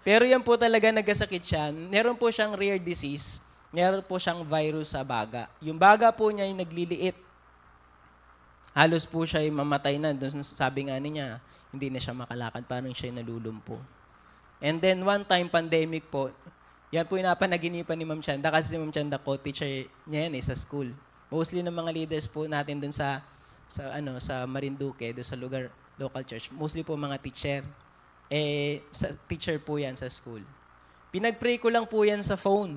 Pero yan po talaga nagasakit siya. Meron po siyang rare disease. Meron po siyang virus sa baga. Yung baga po niya ay nagliliit. Halos po siya ay mamatay na. Doon sabi nga niya, hindi na siya makalakad. Parang siya ay nalulumpo. And then one time, pandemic po, yan po yung napanaginipan ni Ma'am Chanda. Kasi si Ma'am Chanda po, teacher niya yan sa school. Mostly ng mga leaders po natin doon sa Marinduque, doon sa lugar, local church. Mostly po mga teacher. Sa teacher po yan sa school. Pinag-pray ko lang po yan sa phone.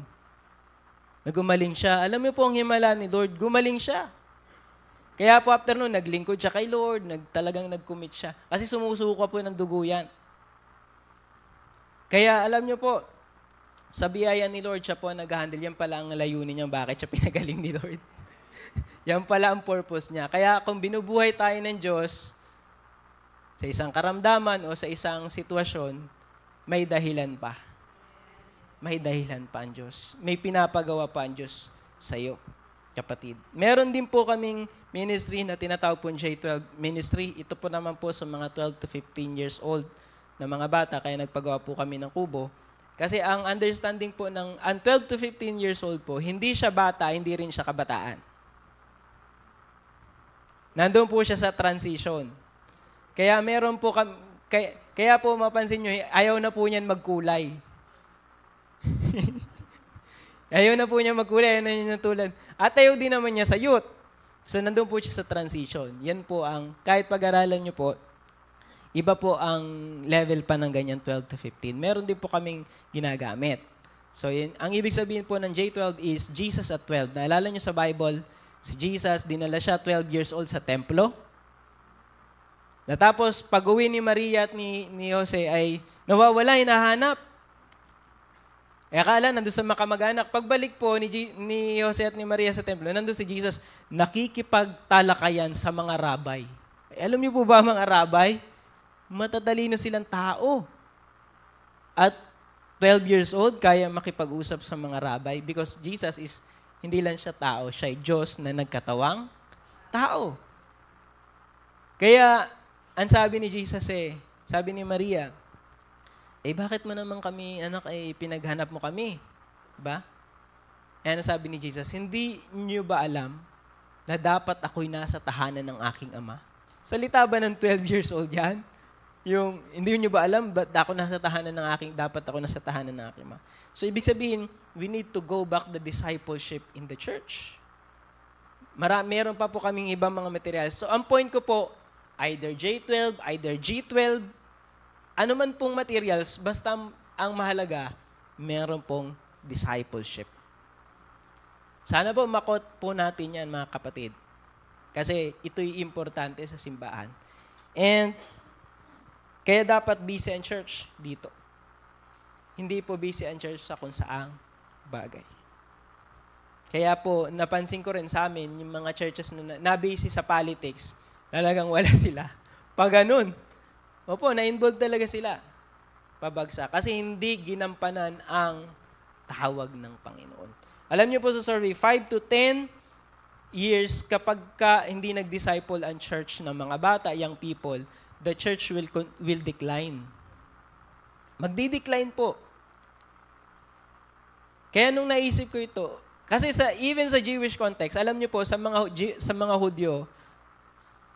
Nagumaling siya. Alam niyo po ang himala ni Lord, gumaling siya. Kaya po after nun, naglingkod siya kay Lord, talagang nag-commit siya. Kasi sumusuka po ng dugo yan. Kaya alam niyo po, sa biyaya ni Lord, siya po nag-handle. Yan pala ang layunin niya, bakit siya pinagaling ni Lord. Yan pala ang purpose niya. Kaya kung binubuhay tayo ng Diyos, sa isang karamdaman o sa isang sitwasyon, may dahilan pa. May dahilan pa ang Diyos. May pinapagawa pa ang Diyos sa iyo, kapatid. Meron din po kaming ministry na tinatawag po J12 ministry. Ito po naman po sa mga 12 to 15 years old na mga bata, kaya nagpagawa po kami ng kubo. Kasi ang understanding po ang 12 to 15 years old po, hindi siya bata, hindi rin siya kabataan. Nandun po siya sa transition. Kaya meron po kaya po mapansin nyo, ayaw na po niyan magkulay. Ayaw na po niya magkulay, ayaw na niya tulad. At ayaw din naman niya sa youth. So nandun po siya sa transition. Yan po kahit pag-aralan nyo po, iba po ang level pa ng ganyan 12 to 15. Meron din po kaming ginagamit. So ang ibig sabihin po ng J12 is Jesus at 12. Naalala nyo sa Bible, si Jesus, dinala siya 12 years old sa templo. Natapos, pag-uwi ni Maria at ni Jose ay nawawala, hinahanap. Akala, nandun sa makamag-anak. Pagbalik po ni Jose at ni Maria sa templo, nandun si Jesus, nakikipagtalakayan sa mga rabay. Alam niyo po ba mga rabay? Matatalino silang tao. At 12 years old, kaya makipag-usap sa mga rabay because Jesus is, hindi lang siya tao, siya ay Diyos na nagkatawang tao. Kaya, ang sabi ni Jesus sabi ni Maria, bakit mo naman kami, anak, pinaghanap mo kami? Diba? Ano sabi ni Jesus? Hindi niyo ba alam na dapat ako'y nasa tahanan ng aking ama? Salita ba ng 12 years old yan? Yung, hindi niyo ba alam, dapat ako nasa tahanan ng aking ama? So, ibig sabihin, we need to go back the discipleship in the church. Meron pa po kaming ibang mga materials. So, ang point ko po, either J12, either G12, ano man pong materials, basta ang mahalaga, meron pong discipleship. Sana po makot po natin yan, mga kapatid. Kasi ito'y importante sa simbahan. And kaya dapat busy ang church dito. Hindi po busy ang church sa kung saang bagay. Kaya po, napansin ko rin sa amin, yung mga churches na busy sa politics, talagang wala sila. Pag ganun, opo, na-involve talaga sila. Pabagsak. Kasi hindi ginampanan ang tawag ng Panginoon. Alam niyo po sa survey, 5 to 10 years kapag hindi nag-disciple ang church ng mga bata, young people, the church will decline. Magdi-decline po. Kaya nung naisip ko ito, kasi even sa Jewish context, alam niyo po, sa mga Hudyo,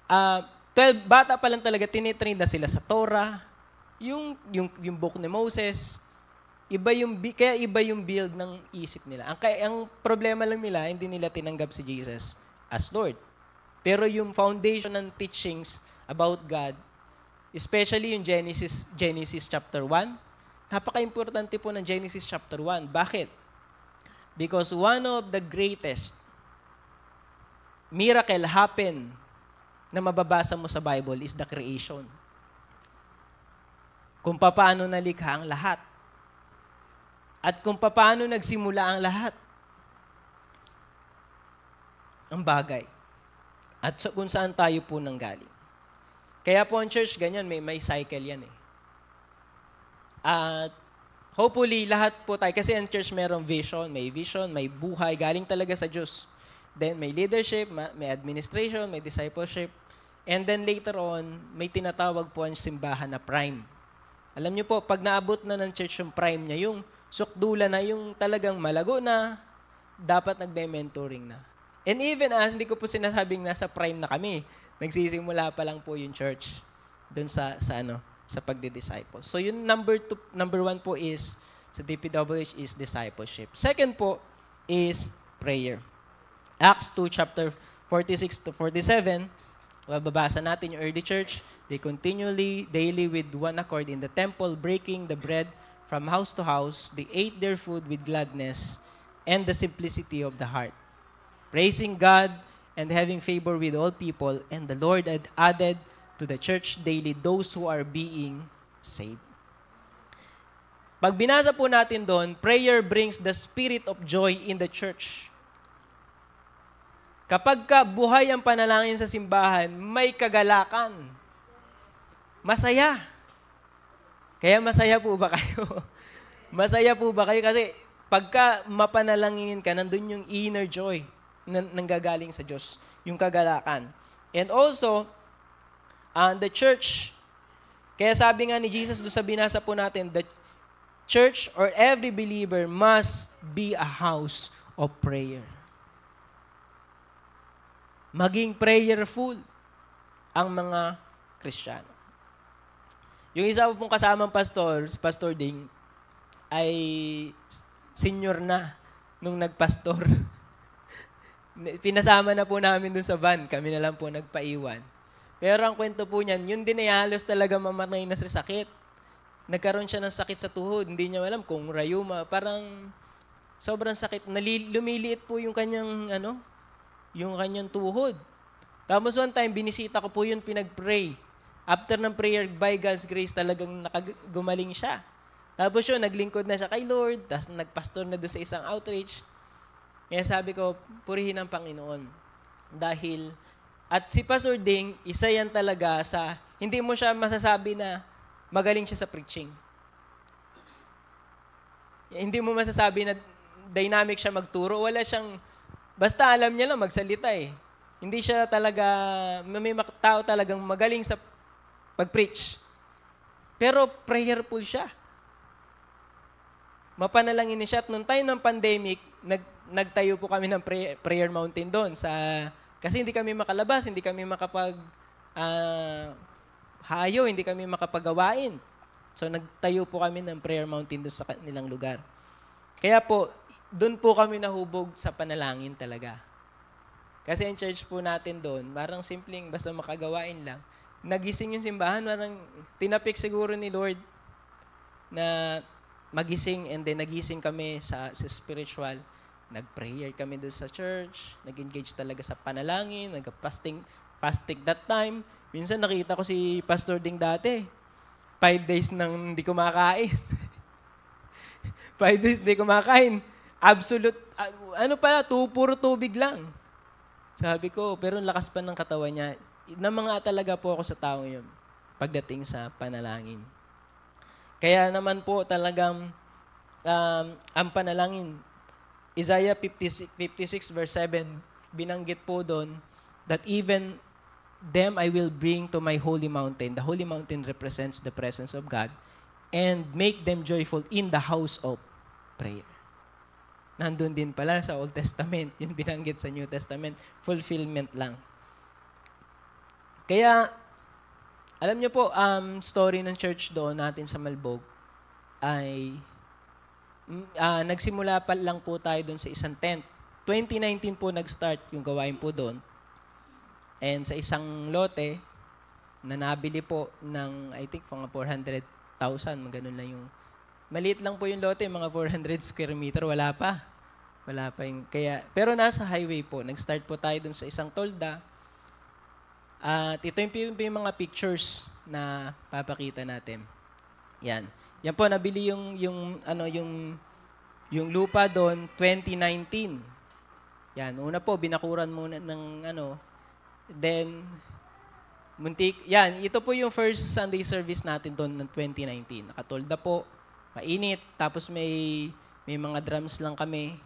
12 bata pa lang talaga, tinitrain na sila sa Torah, yung book ni Moses, kaya iba yung build ng isip nila. Ang problema lang nila, hindi nila tinanggap si Jesus as Lord. Pero yung foundation ng teachings about God, especially yung Genesis chapter 1, napaka-importante po ng Genesis chapter 1. Bakit? Because one of the greatest miracle happened na mababasa mo sa Bible is the creation. Kung paano nalikha ang lahat. At kung paano nagsimula ang lahat. Ang bagay. At kung saan tayo po nanggaling. Kaya po ang church, ganyan, may cycle yan eh. At hopefully, lahat po tayo, kasi ang church merong vision, may buhay, galing talaga sa Diyos. Then may leadership, may administration, may discipleship. And then later on, may tinatawag po ang simbahan na prime. Alam niyo po, pag naabot na ng church yung prime niya, yung sukdula na, yung talagang malago na, dapat nagbe-mentoring na. And even hindi ko po sinasabing nasa prime na kami. Nagsisimula pa lang po yung church doon sa pagdi-disciple. So yung number 1 po is, sa DPWH is discipleship. Second po is prayer. Acts 2, chapter 46 to 47, babasa natin yung early church. They continually, daily with one accord in the temple, breaking the bread from house to house. They ate their food with gladness and the simplicity of the heart, praising God and having favor with all people. And the Lord had added to the church daily those who are being saved. Pag binasa po natin doon, prayer brings the spirit of joy in the church. Kapag buhay ang panalangin sa simbahan, may kagalakan. Masaya. Kaya masaya po ba kayo? Masaya po ba kayo? Kasi pagka mapanalangin ka, nandun yung inner joy na nanggagaling sa Diyos, yung kagalakan. And also, the church, kaya sabi nga ni Jesus doon sa binasa po natin, the church or every believer must be a house of prayer. Maging prayerful ang mga Kristiyano. Yung isa po pong kasamang pastor, si Pastor Ding, ay senior na nung nagpastor. Pinasama na po namin dun sa van. Kami na lang po nagpaiwan. Pero ang kwento po niyan, yun din ay halos talaga mamatay na sa sakit. Nagkaroon siya ng sakit sa tuhod. Hindi niya alam kung rayuma. Parang sobrang sakit. Lumiliit po yung kanyang, yung kanyang tuhod. Tapos one time, binisita ko po yun, pinag-pray. After ng prayer, by God's grace, talagang gumaling siya. Tapos yun, naglingkod na siya kay Lord, tapos nagpastor na doon sa isang outreach. Kaya sabi ko, purihin ang Panginoon. Dahil, at si Pastor Ding, isa yan talaga sa, hindi mo siya masasabi na magaling siya sa preaching. Hindi mo masasabi na dynamic siya magturo. Wala siyang, basta alam niya lang magsalita eh. Hindi siya talaga, may tao talagang magaling sa pag-preach. Pero prayerful siya. Mapanalangin siya. At nung time ng pandemic, nagtayo po kami ng prayer mountain doon. Kasi hindi kami makalabas, hindi kami hayo, hindi kami makapagawain. So nagtayo po kami ng prayer mountain doon sa kanilang lugar. Kaya po, doon po kami nahubog sa panalangin talaga. Kasi ang church po natin doon, parang simpleng basta makagawain lang. Nagising yung simbahan, parang tinapik siguro ni Lord na magising, and then nagising kami sa spiritual Nag-prayer kami doon sa church, nag-engage talaga sa panalangin, fasting that time. Minsan nakita ko si Pastor Ding dati, 5 days nang hindi kumakain. 5 days hindi kumakain. Absolute, puro tubig lang. Sabi ko, pero lakas pa ng katawan niya. Namanga talaga po ako sa tao yun pagdating sa panalangin. Kaya naman po talagang ang panalangin, Isaiah 56 verse 7, binanggit po doon that even them I will bring to my holy mountain. The holy mountain represents the presence of God, and make them joyful in the house of prayer. Nandun din pala sa Old Testament, yung binanggit sa New Testament, fulfillment lang. Kaya, alam niyo po, story ng church doon natin sa Malbog ay nagsimula pa lang po tayo doon sa isang tent. 2019 po nag-start yung gawain po doon. And sa isang lote, na nabili po ng, I think, mga 400,000, ganun lang yung, maliit lang po yung lote, mga 400 square meter, wala pa yung, kaya, pero nasa highway po, nag-start po tayo doon sa isang tolda, at ito yung mga pictures na papakita natin. Yan po, nabili yung lupa doon, 2019. Yan, una po, binakuran muna ng then, ito po yung first Sunday service natin doon ng 2019. Nakatolda po, mainit, tapos may mga drums lang kami.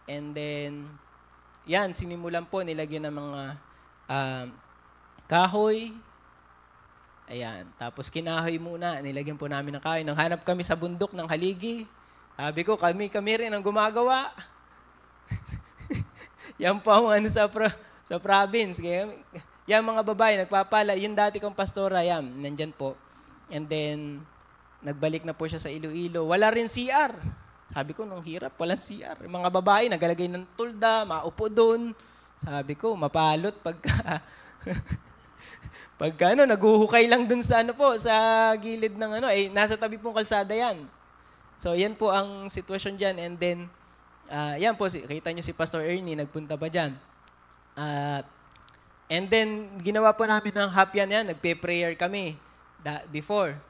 And then, sinimulan po, nilagyan ng mga kahoy. Ayan, tapos kinahoy muna, nilagyan po namin ng kahoy. Nang hanap kami sa bundok ng haligi. Sabi ko, kami rin ang gumagawa. Yan po ang sa province. Kaya, yan mga babae, nagpapala. Yung dati kong pastora, nandyan po. And then, nagbalik na po siya sa Iloilo. Wala rin CR. Sabi ko, nung hirap, walang CR. Yung mga babae, nagalagay ng tulda, maupo doon. Sabi ko, mapalot pagka naguhukay lang dun sa sa gilid ng nasa tabi pong kalsada yan. So, yan po ang sitwasyon dyan. And then, yan po, kita nyo si Pastor Ernie, nagpunta pa dyan. And then, ginawa po namin ng hapyan yan, nagpe-prayer kami before.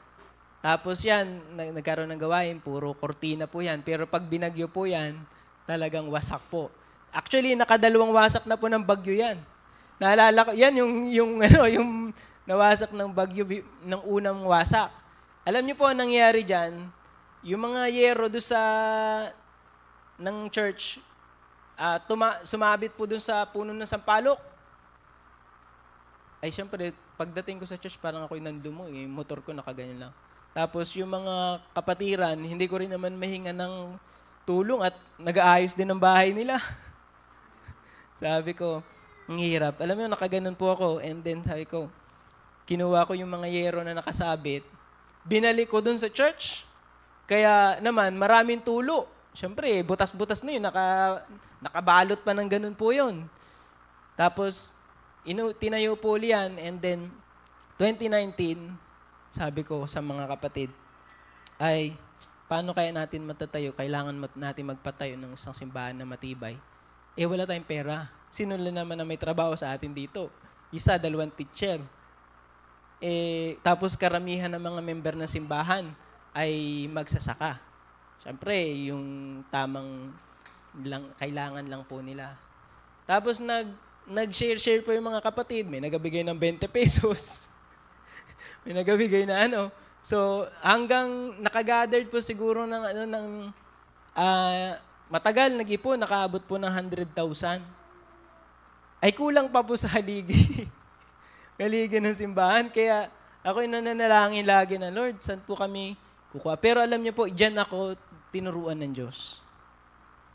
Tapos yan, nagkaroon ng gawain, puro kortina po yan. Pero pag binagyo po yan, talagang wasak po. Actually, nakadalawang wasak na po ng bagyo yan. Naalala ko, yan yung nawasak ng bagyo ng unang wasak. Alam niyo po ang nangyari dyan, yung mga yero doon ng church, sumabit po doon sa puno ng sampalok. Ay, syempre, pagdating ko sa church, parang ako'y nanlumo. Yung motor ko nakaganyan lang. Tapos yung mga kapatiran, hindi ko rin naman mahinga ng tulong at nag-aayos din ang bahay nila. Sabi ko, ang hirap. Alam mo, nakaganon po ako. And then sabi ko, kinuha ko yung mga yero na nakasabit, binalik ko dun sa church. Kaya naman, maraming tulo. Siyempre, butas-butas na yun. Nakabalot pa ng ganun po yun. Tapos, tinayo po yan. And then, 2019, sabi ko sa mga kapatid, ay, paano kaya natin matatayo? Kailangan natin magpatayo ng isang simbahan na matibay. Wala tayong pera. Sino naman na may trabaho sa atin dito? 1, 2 teacher. Tapos karamihan ng mga member ng simbahan ay magsasaka. Siyempre, yung tamang kailangan lang po nila. Tapos nag-share po yung mga kapatid. May nagabigay ng 20 pesos. May nagabigay na So, hanggang nakagathered po siguro ng matagal, nag-ipon, nakaabot po ng 100,000. Ay kulang pa po sa haligi. Haligi ng simbahan. Kaya ako'y nananalangin lagi na, Lord, saan po kami kukuha? Pero alam niyo po, dyan ako tinuruan ng Diyos.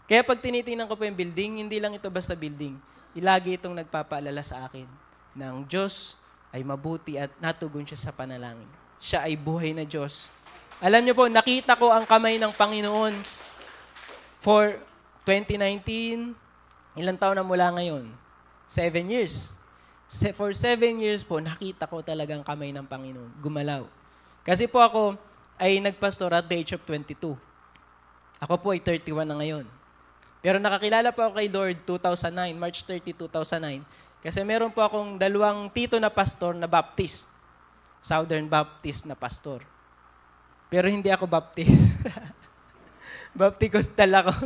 Kaya pag tinitingnan ko po yung building, hindi lang ito basta building. Ilagi itong nagpapaalala sa akin na ang Diyos ay mabuti at natugon siya sa panalangin. Siya ay buhay na Diyos. Alam niyo po, nakita ko ang kamay ng Panginoon for 2019, ilang taon na mula ngayon? 7 years. For 7 years po, nakita ko talagang kamay ng Panginoon. Gumalaw. Kasi po ako ay nagpastor at the age of 22. Ako po ay 31 na ngayon. Pero nakakilala po ako kay Lord 2009, March 30, 2009. Kasi meron po akong 2 tito na pastor na Baptist. Southern Baptist na pastor. Pero hindi ako Baptist. Bapticostal ako.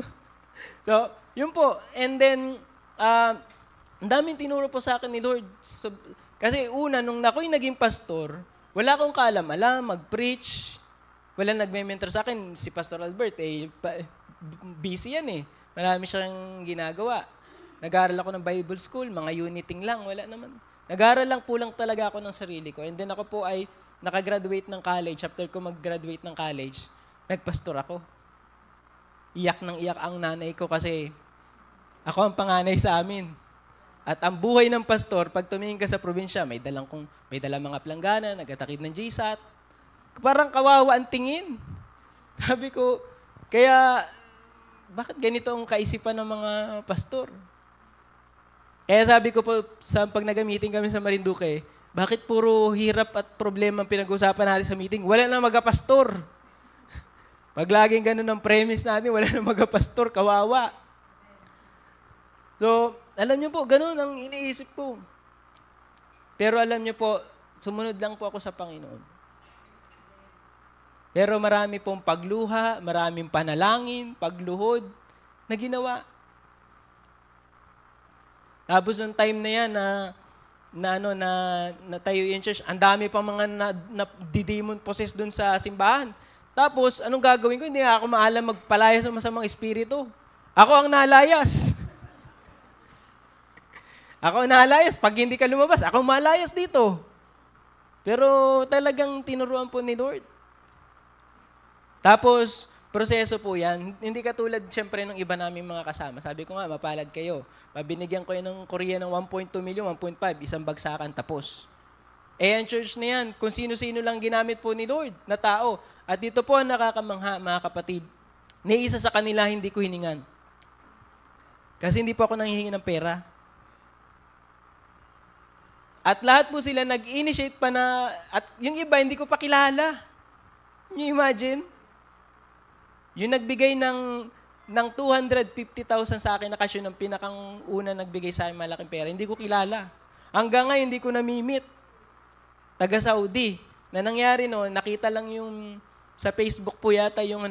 So, yun po. And then, ang daming tinuro po sa akin ni Lord. So, kasi una, nung ako'y naging pastor, wala akong kaalam-alam, mag-preach. Wala nagme-mentor sa akin. Si Pastor Albert, busy yan eh. Marami siyang ginagawa. Nag-aaral ako ng Bible School, mga uniting lang, wala naman. Nag-aaral lang talaga ako ng sarili ko. And then ako po ay nakagraduate ng college. After ko mag-graduate ng college, nagpastor ako. Iyak ng iyak ang nanay ko kasi ako ang panganay sa amin. At ang buhay ng pastor, pag tumingin ka sa probinsya, may dalang mga planggana, nag-atakid ng GSAT. Parang kawawa ang tingin. Sabi ko, kaya bakit ganito ang kaisipan ng mga pastor? Kaya sabi ko po, pag nag-meeting kami sa Marinduque, bakit puro hirap at problema ang pinag-usapan natin sa meeting? Wala na mag-pastor. Pag laging ganun ang premise natin, wala na mag-pastor, kawawa. So, alam niyo po, ganun ang iniisip ko. Pero alam niyo po, sumunod lang po ako sa Panginoon. Pero marami pong pagluha, maraming panalangin, pagluhod na ginawa. Tapos yung time na yan na tayo yung church, ang dami pang mga demon possessed dun sa simbahan. Tapos, anong gagawin ko? Hindi ako maalam magpalayas sa masamang espiritu. Ako ang nalayas. Ako ang nalayas. Pag hindi ka lumabas, ako ang malayas dito. Pero talagang tinuruan po ni Lord. Tapos, proseso po yan. Hindi katulad, siyempre, ng iba naming mga kasama. Sabi ko nga, mapalad kayo. Pabinigyan ko yun ng Korea ng 1.2 million, 1.5, isang bagsakan, tapos. Ang church na yan, kung sino-sino lang ginamit po ni Lord na tao. At dito po ang nakakamangha, mga kapatid. Ni isa sa kanila, hindi ko hiningan. Kasi hindi po ako nanghihingi ng pera. At lahat po sila nag-initiate pa na, at yung iba, hindi ko pa kilala. Can you imagine? Yung nagbigay ng 250,000 sa akin na kasyo ng pinakang una nagbigay sa akin malaking pera, hindi ko kilala. Hanggang ngayon, hindi ko na-meet. Taga-Saudi. Na nangyari noon, nakita lang yung sa Facebook po yata yung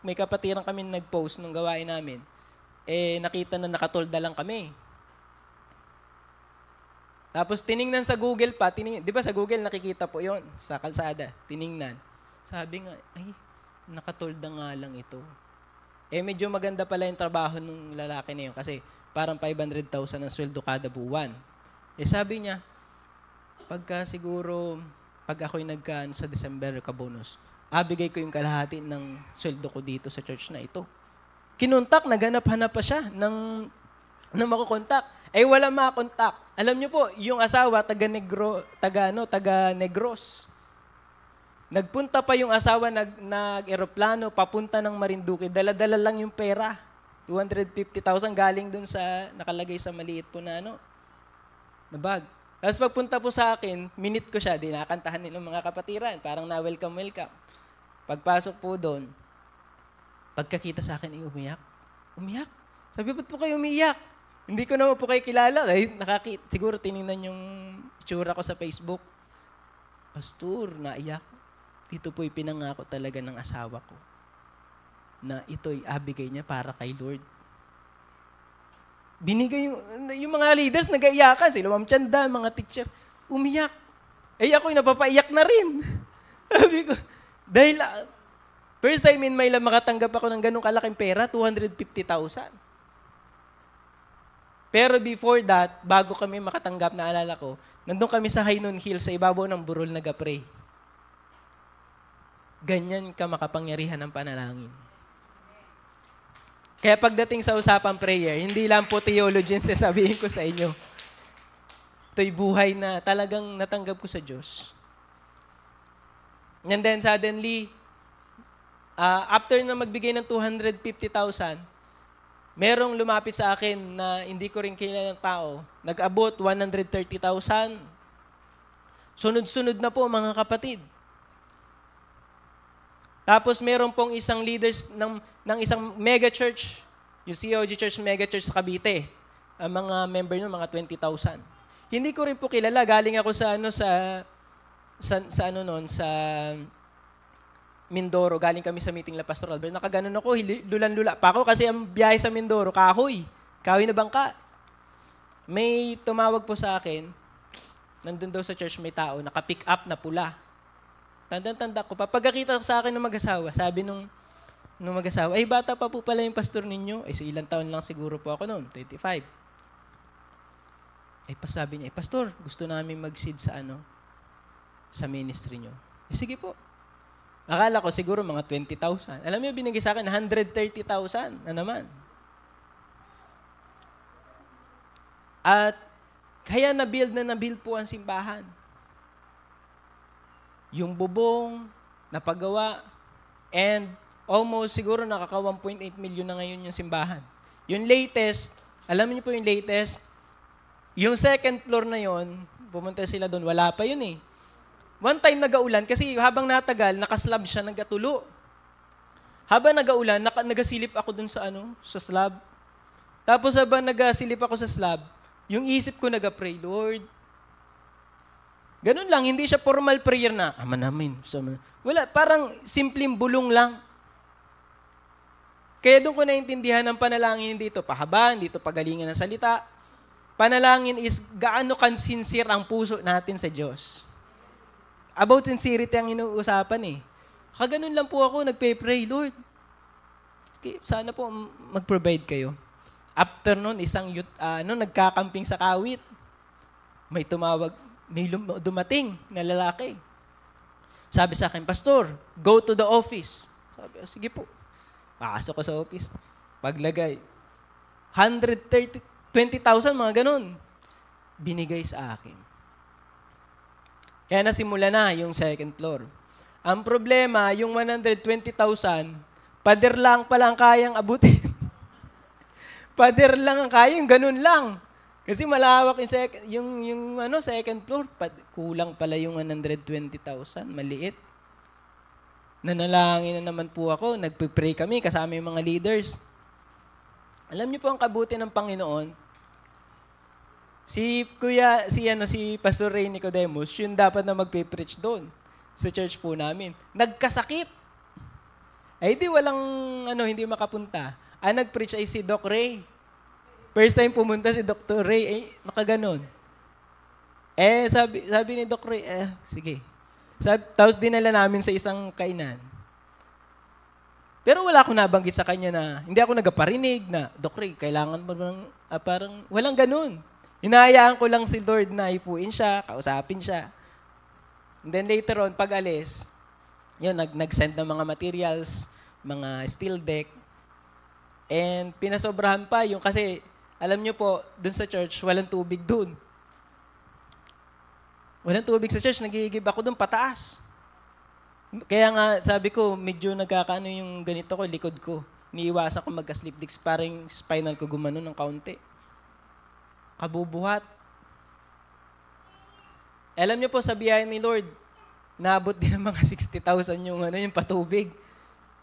may kapatiran kami nag-post nung gawain namin. Nakita na nakatolda lang kami. Tapos tiningnan sa Google pa, di ba sa Google nakikita po yon sa kalsada, tiningnan. Sabi nga, ay, nakatolda nga lang ito. Medyo maganda pala yung trabaho ng lalaki na yun kasi parang 500,000 ang sweldo kada buwan. Sabi niya, pag ako'y sa December ka-bonus, bigay ko yung kalahati ng sweldo ko dito sa church na ito. Kinontak, naghanap-hanap pa siya ng makukontak. Wala makakontak. Alam niyo po, yung asawa, taga Negros. Nagpunta pa yung asawa, nag-aeroplano, papunta ng Marinduque. Dala-dala lang yung pera. 250,000 galing dun sa, nakalagay sa maliit po na na bag. Tapos pagpunta po sa akin, minute ko siya, dinakantahan nilang mga kapatiran. Parang na-welcome. Pagpasok po doon, pagkakita sa akin, umiyak. Umiyak? Sabi, ba't po kayo umiyak? Hindi ko naman po kayo kilala. Siguro tinignan yung itsura ko sa Facebook. Pastor, naiyak. Dito po'y pinangako talaga ng asawa ko na ito'y abigay niya para kay Lord. Binigay yung mga leaders, nag-aiyakan. Sila Ma'am Chanda, mga teacher, umiyak. Ako'y napapaiyak na rin. Sabi ko, dahil first time in my life makatanggap ako ng ganong kalaking pera, 250,000. Pero before that, bago kami makatanggap, naalala ko, nandun kami sa Hainon Hill, sa ibabaw ng burol, nag-pray. Ganyan ka makapangyarihan ng panalangin. Kaya pagdating sa usapang prayer, hindi lang po theologian sasabihin ko sa inyo. Ito'y buhay na talagang natanggap ko sa Diyos. And then suddenly, after na magbigay ng 250,000, merong lumapit sa akin na hindi ko rin kilala ng tao. Nag-abot 130,000. Sunod-sunod na po mga kapatid. Tapos meron pong isang leaders ng isang mega church. yung COG Church Mega Church sa Cavite. Ang mga member nyo, mga 20,000. Hindi ko rin po kilala. Galing ako sa Mindoro. Galing kami sa meeting la Pastor Albert. Nakaganon ako, lulan-lula pa ako kasi ang biyahe sa Mindoro, kahoy na bangka. May tumawag po sa akin, nandun daw sa church may tao, naka-pick up na pula. Tanda-tanda ko, pagkakita sa akin ng mag-asawa, sabi nung mag-asawa, ay bata pa po pala yung pastor ninyo. Ay, ilang taon lang siguro po ako noon, 25. Ay, sabi niya, pastor, gusto namin mag-seed sa ministry nyo. Sige po. Akala ko siguro mga 20,000. Alam niyo, binigay sa akin 130,000 na naman. At kaya na-build po ang simbahan. Yung bubong, napagawa, and almost siguro nakaka 1.8 million na ngayon yung simbahan. Yung latest, alam niyo po yung latest, yung second floor na yon, pumunta sila doon, wala pa yun eh. One time nagaulan, kasi habang natagal, nakaslab siya, nagkatulo. Habang nagaulan, nagasilip ako doon sa slab. Tapos habang nagasilip ako sa slab, yung isip ko nag-pray, Lord. Ganun lang, hindi siya formal prayer na, Ama namin. Wala, parang simpleng bulong lang. Kaya doon ko naintindihan ang panalangin dito, pahaban, dito pagalingan ng salita. Panalangin is gaano sincere ang puso natin sa Diyos. About sincerity ang inuusapan eh. Kaganon lang po ako, nagpe-pray, Lord. Sana po mag-provide kayo. After nun, isang youth, nagkakamping sa Kawit. May dumating na lalaki. Sabi sa akin, Pastor, go to the office. Sabi, sige po. Pasok ko sa office. Paglagay, 20,000, mga ganun. Binigay sa akin. Kaya nasimula na yung second floor. Ang problema, yung 120,000, pader lang palang kayang abutin. Pader lang ang kayang, ganun lang. Kasi malawak yung second floor, kulang pala yung 120,000, maliit. Nanalangin na naman po ako, nagpe-pray kami kasama yung mga leaders. Alam niyo po ang kabuti ng Panginoon, si Pastor Ray Nicodemus, yun dapat na magpe-preach doon sa church po namin. Nagkasakit. Ay di hindi makapunta. Ang nag-preach ay si Doc Ray. First time pumunta si Dr. Ray, ay makaganon. Sabi ni Doc Ray, sige. Tapos dinala namin sa isang kainan. Pero wala akong nabanggit sa kanya na, hindi ako nagparinig na, Doc Ray, kailangan mo parang, walang ganun. Hinahayaan ko lang si Lord na ipuin siya, kausapin siya. And then later on, pag alis, yun, nag-send ng mga materials, mga steel deck, and pinasobrahan pa yung kasi, alam nyo po, dun sa church, walang tubig dun. Walang tubig sa church, nagigib ako dun pataas. Kaya nga, sabi ko, medyo nagkakaano yung ganito ko, likod ko. Niiwasan ko magka-slip disc, para yung spinal ko gumano ng kaunti. Kabubuhat. Alam niyo po, sa biyaya ni Lord, naabot din ng mga 60,000 yung patubig.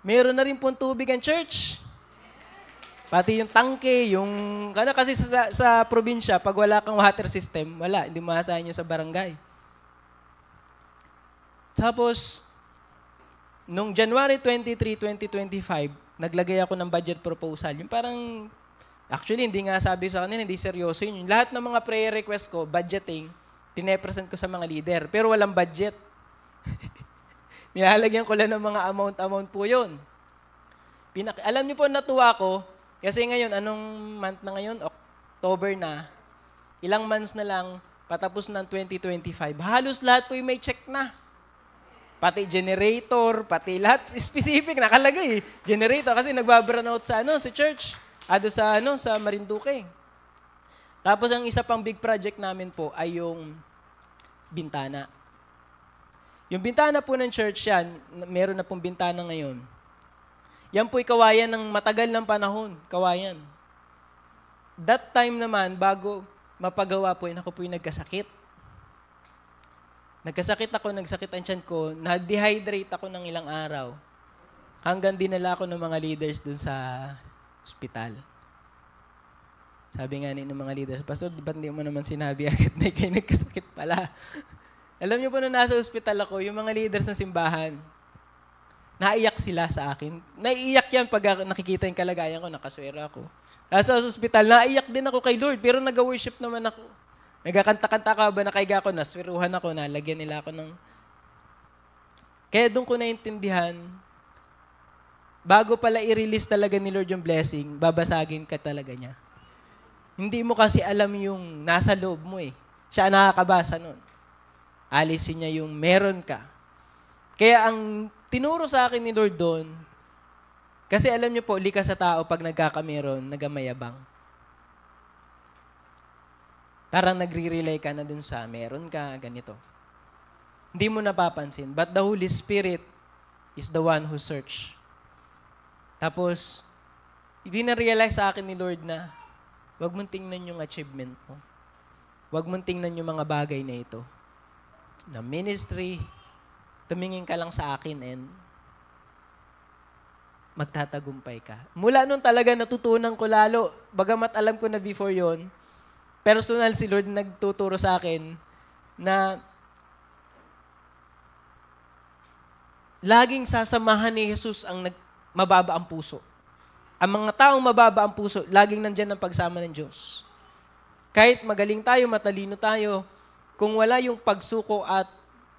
Meron na rin pong tubig ang church. Pati yung tangke, kasi sa probinsya, pag wala kang water system, wala, hindi maasahan nyo sa barangay. Tapos, nung January 23, 2025, naglagay ako ng budget proposal. Yung parang, actually, hindi nga sabi sa kanila, hindi seryoso yun. Lahat ng mga prayer request ko, budgeting, pine-present ko sa mga leader. Pero walang budget. Nilalagyan ko lang ng mga amount po yun. Alam niyo po, natuwa ko, kasi ngayon, anong month na ngayon? October na. Ilang months na lang, patapos ng 2025. Halos lahat po yung may check na. Pati generator, pati lahat. Specific, nakalagay. Generator, kasi nagbabranout sa church. Sa Marinduque. Tapos ang isa pang big project namin po ay yung bintana. Yung bintana po ng church yan, meron na pong bintana ngayon. Yan po'y kawayan ng matagal ng panahon. Kawayan. That time naman, bago mapagawa po, ako po'y nagkasakit. Nagsakit ang tiyan ko, na-dehydrate ako ng ilang araw. Hanggang dinala ako ng mga leaders dun sa ospital. Sabi nga ng mga leaders, Pastor, ba't hindi mo naman sinabi agad na kayo nagkasakit pala? Alam niyo po, nung nasa ospital ako, yung mga leaders ng simbahan, naiyak sila sa akin. Naiiyak yan pag nakikita yung kalagayan ko, nakaswera ako. Nasa ospital, naiyak din ako kay Lord, pero nag-worship naman ako. Nagkakanta-kanta ka ba, nakaiga ako, naswiruhan ako, nalagyan nila ako ng... Kaya doon ko naintindihan, bago pala i-release talaga ni Lord yung blessing, babasagin ka talaga niya. Hindi mo kasi alam yung nasa loob mo eh. Siya nakakabasa nun. Alisin niya yung meron ka. Kaya ang tinuro sa akin ni Lord doon, kasi alam niyo po, likas sa tao pag nagkakameron, nagamayabang. Parang nagre-rely ka na dun sa meron ka, ganito. Hindi mo napapansin. But the Holy Spirit is the one who search. Tapos, na-realize sa akin ni Lord na, huwag mong tingnan yung achievement mo. Huwag mong tingnan yung mga bagay na ito. Na ministry, tumingin ka lang sa akin and magtatagumpay ka. Mula nun talaga natutunan ko lalo, bagamat alam ko na before yon, personal si Lord nagtuturo sa akin na laging sasamahan ni Jesus ang mababa ang puso. Ang mga taong mababa ang puso, laging nandyan ang pagsama ng Diyos. Kahit magaling tayo, matalino tayo, kung wala yung pagsuko at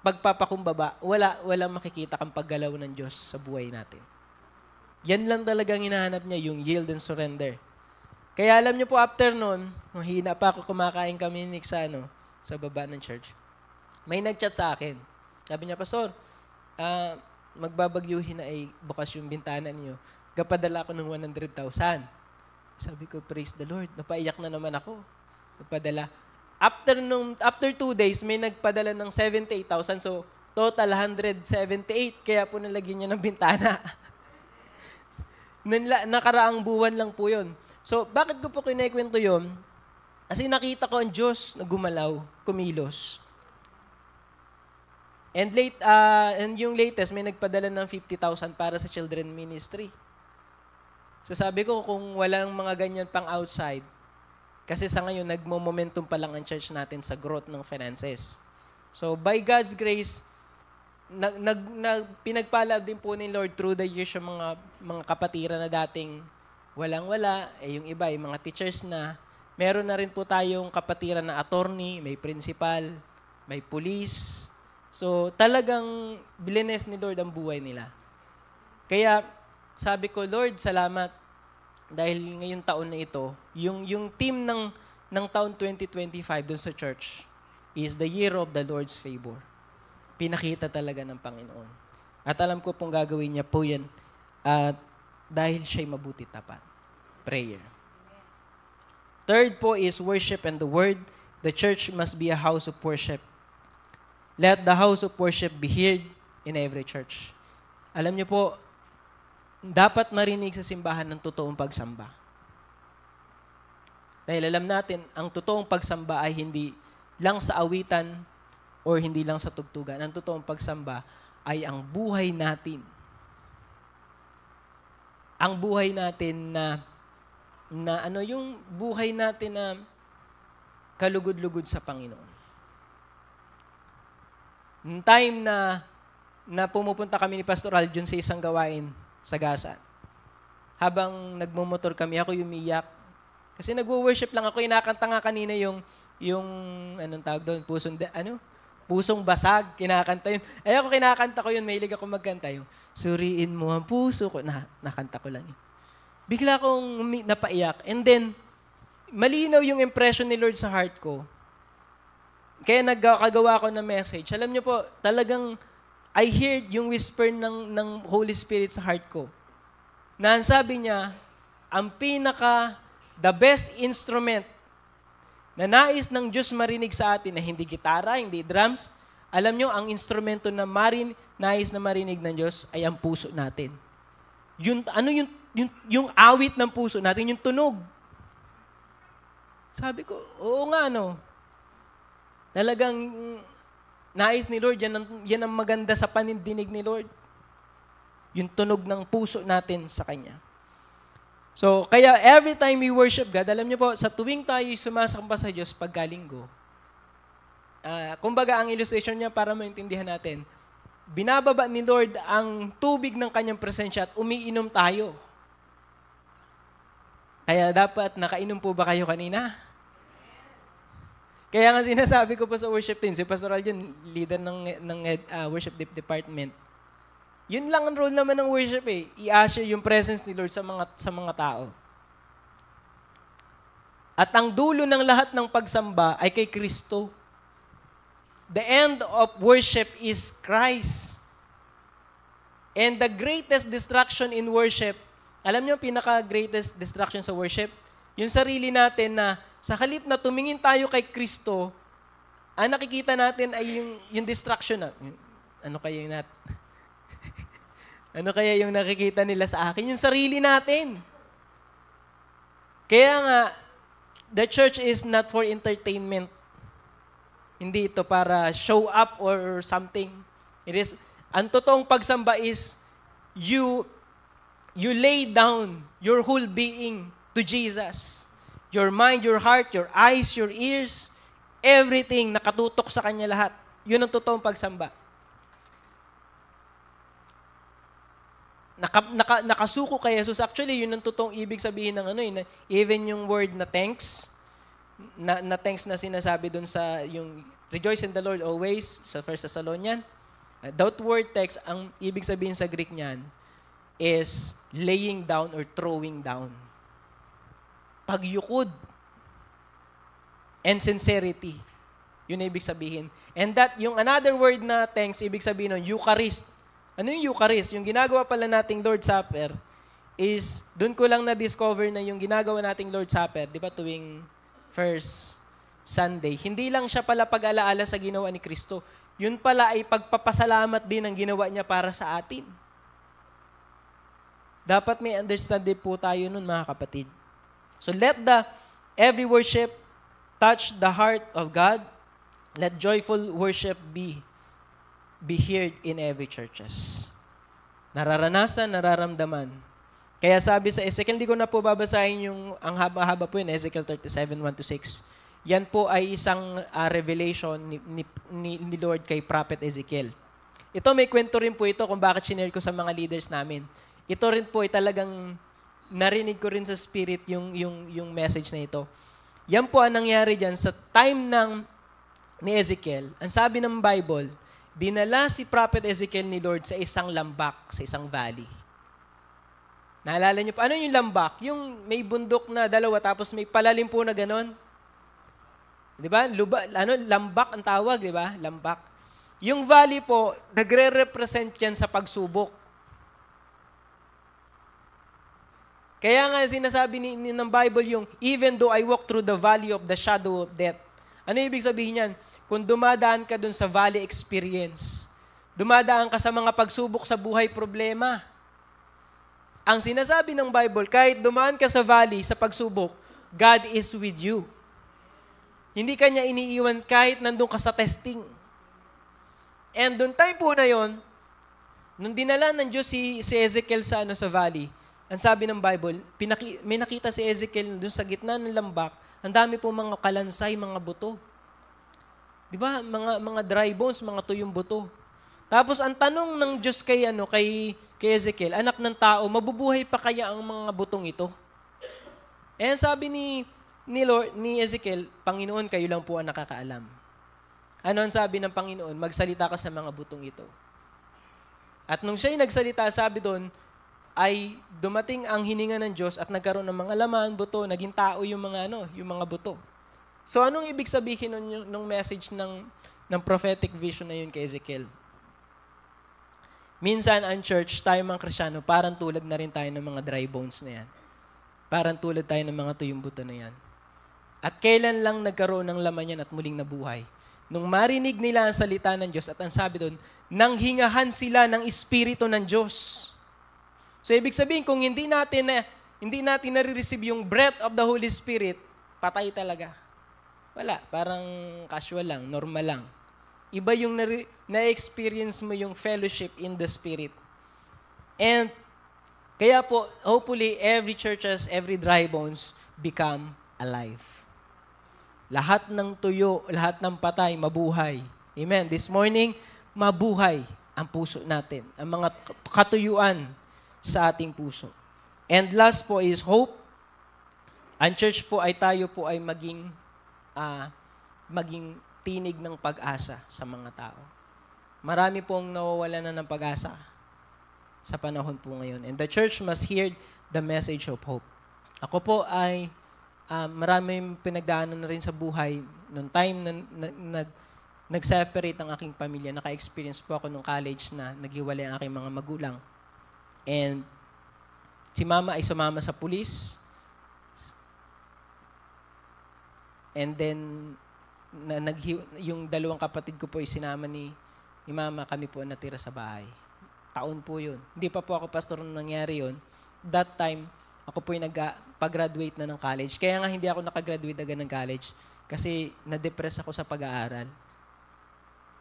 pagpapakumbaba, wala makikita kang paggalaw ng Diyos sa buhay natin. Yan lang talagang hinahanap niya, yung yield and surrender. Kaya alam niyo po, after nun, mahina pa ako, kumakain kami ni Nick sa baba ng church. May nag-chat sa akin. Sabi niya, Pastor, magbabagyuhin na ay bukas yung bintana niyo. Kapadala ko ng 100,000. Sabi ko, praise the Lord. Napaiyak na naman ako. Napadala. After 2 days, may nagpadala ng 78,000. So, total 178. Kaya po nalagyan niya ng bintana. Nakaraang buwan lang po yun. So, bakit ko po kinikwento yun? Kasi nakita ko ang Diyos na gumalaw, kumilos. And yung latest, may nagpadala ng 50,000 para sa children ministry. So sabi ko, kung walang mga ganyan pang outside, kasi sa ngayon, nagmo-momentum pa lang ang church natin sa growth ng finances. So by God's grace, pinagpalab din po ni Lord through the years yung mga kapatiran na dating walang-wala, yung iba, yung mga teachers na, meron na rin po tayong kapatiran na attorney, may principal, may police. So talagang blines ni Lord ang buhay nila. Kaya sabi ko, Lord, salamat dahil ngayong taon na ito, yung team ng taon 2025 dun sa church is the year of the Lord's favor. Pinakita talaga ng Panginoon. At alam ko pong gagawin niya po yan at dahil siya'y mabuti tapat. Prayer. Third po is worship and the word. The church must be a house of worship. Let the house of worship be heard in every church. Alam niyo po, dapat marinig sa simbahan ng totoong pagsamba. Dahil alam natin, ang totoong pagsamba ay hindi lang sa awitan or hindi lang sa tugtugan. Ang totoong pagsamba ay ang buhay natin. Ang buhay natin yung buhay natin na kalugod-lugod sa Panginoon. Noong time na pumupunta kami ni Pastor Aljon sa isang gawain, Sagasan. Habang nagmumotor kami, ako umiyak. Kasi nagwo-worship lang ako, inakanta nga kanina yung anong tawag doon, pusong basag, kinakanta yun. Ako kinakanta ko yun, mahilig ako magkanta yung, suriin mo ang puso ko, nakanta ko lang yun. Bigla akong napaiyak. And then, malinaw yung impression ni Lord sa heart ko. Kaya nagkagawa ko ng message. Alam niyo po, talagang I heard yung whisper ng Holy Spirit sa heart ko. Na ang sabi niya, ang the best instrument na nais ng Diyos marinig sa atin na hindi gitara, hindi drums, alam niyo, ang instrumento na nais na marinig ng Diyos ay ang puso natin. Yung awit ng puso natin, yung tunog. Sabi ko, oo nga, talagang nais ni Lord, yan ang maganda sa panindinig ni Lord. Yung tunog ng puso natin sa Kanya. So, kaya every time we worship God, alam niyo po, sa tuwing tayo sumasamba sa Diyos pagkalinggo, kumbaga ang illustration niya para maintindihan natin, binababa ni Lord ang tubig ng kanyang presensya at umiinom tayo. Kaya dapat nakainom po ba kayo kanina? Kaya nga sinasabi ko po sa worship team, si Pastor Aljon, leader ng worship department, yun lang ang role naman ng worship eh. I-usher yung presence ni Lord sa mga tao. At ang dulo ng lahat ng pagsamba ay kay Kristo. The end of worship is Christ. And the greatest distraction in worship, alam niyo pinaka-greatest distraction sa worship? Yung sarili natin na sa halip na tumingin tayo kay Kristo, ang nakikita natin ay yung distraction na. Ano kaya yung ano kaya yung nakikita nila sa akin? Yung sarili natin. Kaya nga, the church is not for entertainment. Hindi ito para show up or something. It is, ang totoong pagsamba is, you lay down your whole being to Jesus. Your mind, your heart, your eyes, your ears, everything, nakatutok sa Kanya lahat. Yun ang totoong pagsamba. Nakasuko kay Jesus. Actually, yun ang totoong ibig sabihin ng even yung word na thanks, na thanks na sinasabi dun sa yung rejoice in the Lord always, sa 1 Thessalonians. That word thanks, ang ibig sabihin sa Greek niyan is laying down or throwing down. Pagyukod and sincerity. Yun ang ibig sabihin. And that, yung another word na thanks, ibig sabihin nun, Eucharist. Ano yung Eucharist? Yung ginagawa pala nating Lord's Supper is, doon ko lang na-discover na yung ginagawa nating Lord's Supper, di ba tuwing first Sunday, hindi lang siya pala pag-alaala sa ginawa ni Kristo. Yun pala ay pagpapasalamat din ang ginawa niya para sa atin. Dapat may understanding po tayo nun, mga kapatid. So let every worship touch the heart of God. Let joyful worship be heard in every churches. Nararanasan, nararamdaman. Kaya sabi sa Ezekiel, hindi ko na po babasahin ang haba-haba po yun, Ezekiel 37, 1-6. Yan po ay isang revelation ni Lord kay Prophet Ezekiel. Ito, may kwento rin po ito kung bakit sinare ko sa mga leaders namin. Ito rin po ay talagang narinig ko rin sa spirit yung message na ito. Yan po ang nangyari dyan sa time ni Ezekiel. Ang sabi ng Bible, dinala si Prophet Ezekiel ni Lord sa isang lambak, sa isang valley. Naalala niyo pa, ano yung lambak? Yung may bundok na dalawa tapos may palalim po na ganon. Di ba? Lambak ang tawag, di ba? Lambak. Yung valley po, nagre-represent yan sa pagsubok. Kaya nga sinasabi ng Bible yung, even though I walk through the valley of the shadow of death. Ano ibig sabihin yan? Kung dumadaan ka dun sa valley experience, dumadaan ka sa mga pagsubok sa buhay problema. Ang sinasabi ng Bible, kahit dumaan ka sa valley, sa pagsubok, God is with you. Hindi ka niya iniiwan kahit nandun ka sa testing. And dun time po na yon, nung dinala ng Diyos si Ezekiel sa valley, ang sabi ng Bible, may nakita si Ezekiel dun sa gitna ng lambak, ang dami po mga kalansay, mga buto. Di ba? Mga dry bones, mga tuyong buto. Tapos ang tanong ng Diyos kay Ezekiel, anak ng tao, mabubuhay pa kaya ang mga butong ito? Eh sabi ni Ezekiel, Panginoon, kayo lang po ang nakakaalam. Ano ang sabi ng Panginoon? Magsalita ka sa mga butong ito. At nung siya'y nagsalita, sabi doon, ay dumating ang hininga ng Diyos at nagkaroon ng mga laman, buto, naging tao yung mga buto. So anong ibig sabihin ng message ng prophetic vision na yun kay Ezekiel? Minsan ang church, tayo mga Kristyano, parang tulad na rin tayo ng mga dry bones na yan. Parang tulad tayo ng mga tuyong buto na yan. At kailan lang nagkaroon ng laman yan at muling nabuhay? Nung marinig nila ang salita ng Diyos at ang sabi doon, nang hingahan sila ng Espiritu ng Diyos. So ibig sabihin, kung hindi natin nare-receive yung breath of the Holy Spirit, patay talaga. Wala, parang casual lang, normal lang. Iba yung na-experience mo yung fellowship in the Spirit. And Kaya po, hopefully, every churches, every dry bones become alive. Lahat ng tuyo, lahat ng patay, mabuhay. Amen. This morning, mabuhay ang puso natin, ang mga katuyuan sa ating puso. And last po is hope. Ang church po ay tayo po ay maging tinig ng pag-asa sa mga tao. Marami pong nawawalan na ng pag-asa sa panahon po ngayon. And the church must hear the message of hope. Ako po ay maraming pinagdaanan na rin sa buhay. Noong time na nag-separate ang aking pamilya, naka-experience po ako nung college na naghiwalay ang aking mga magulang. And si mama ay sumama sa pulis. And then, yung dalawang kapatid ko po ay sinama ni mama, kami po natira sa bahay. Taon po yun. Hindi pa po ako pastor nung nangyari yun. That time, ako po yung pag-graduate na ng college. Kaya nga hindi ako nakagraduate agad ng college kasi na-depress ako sa pag-aaral.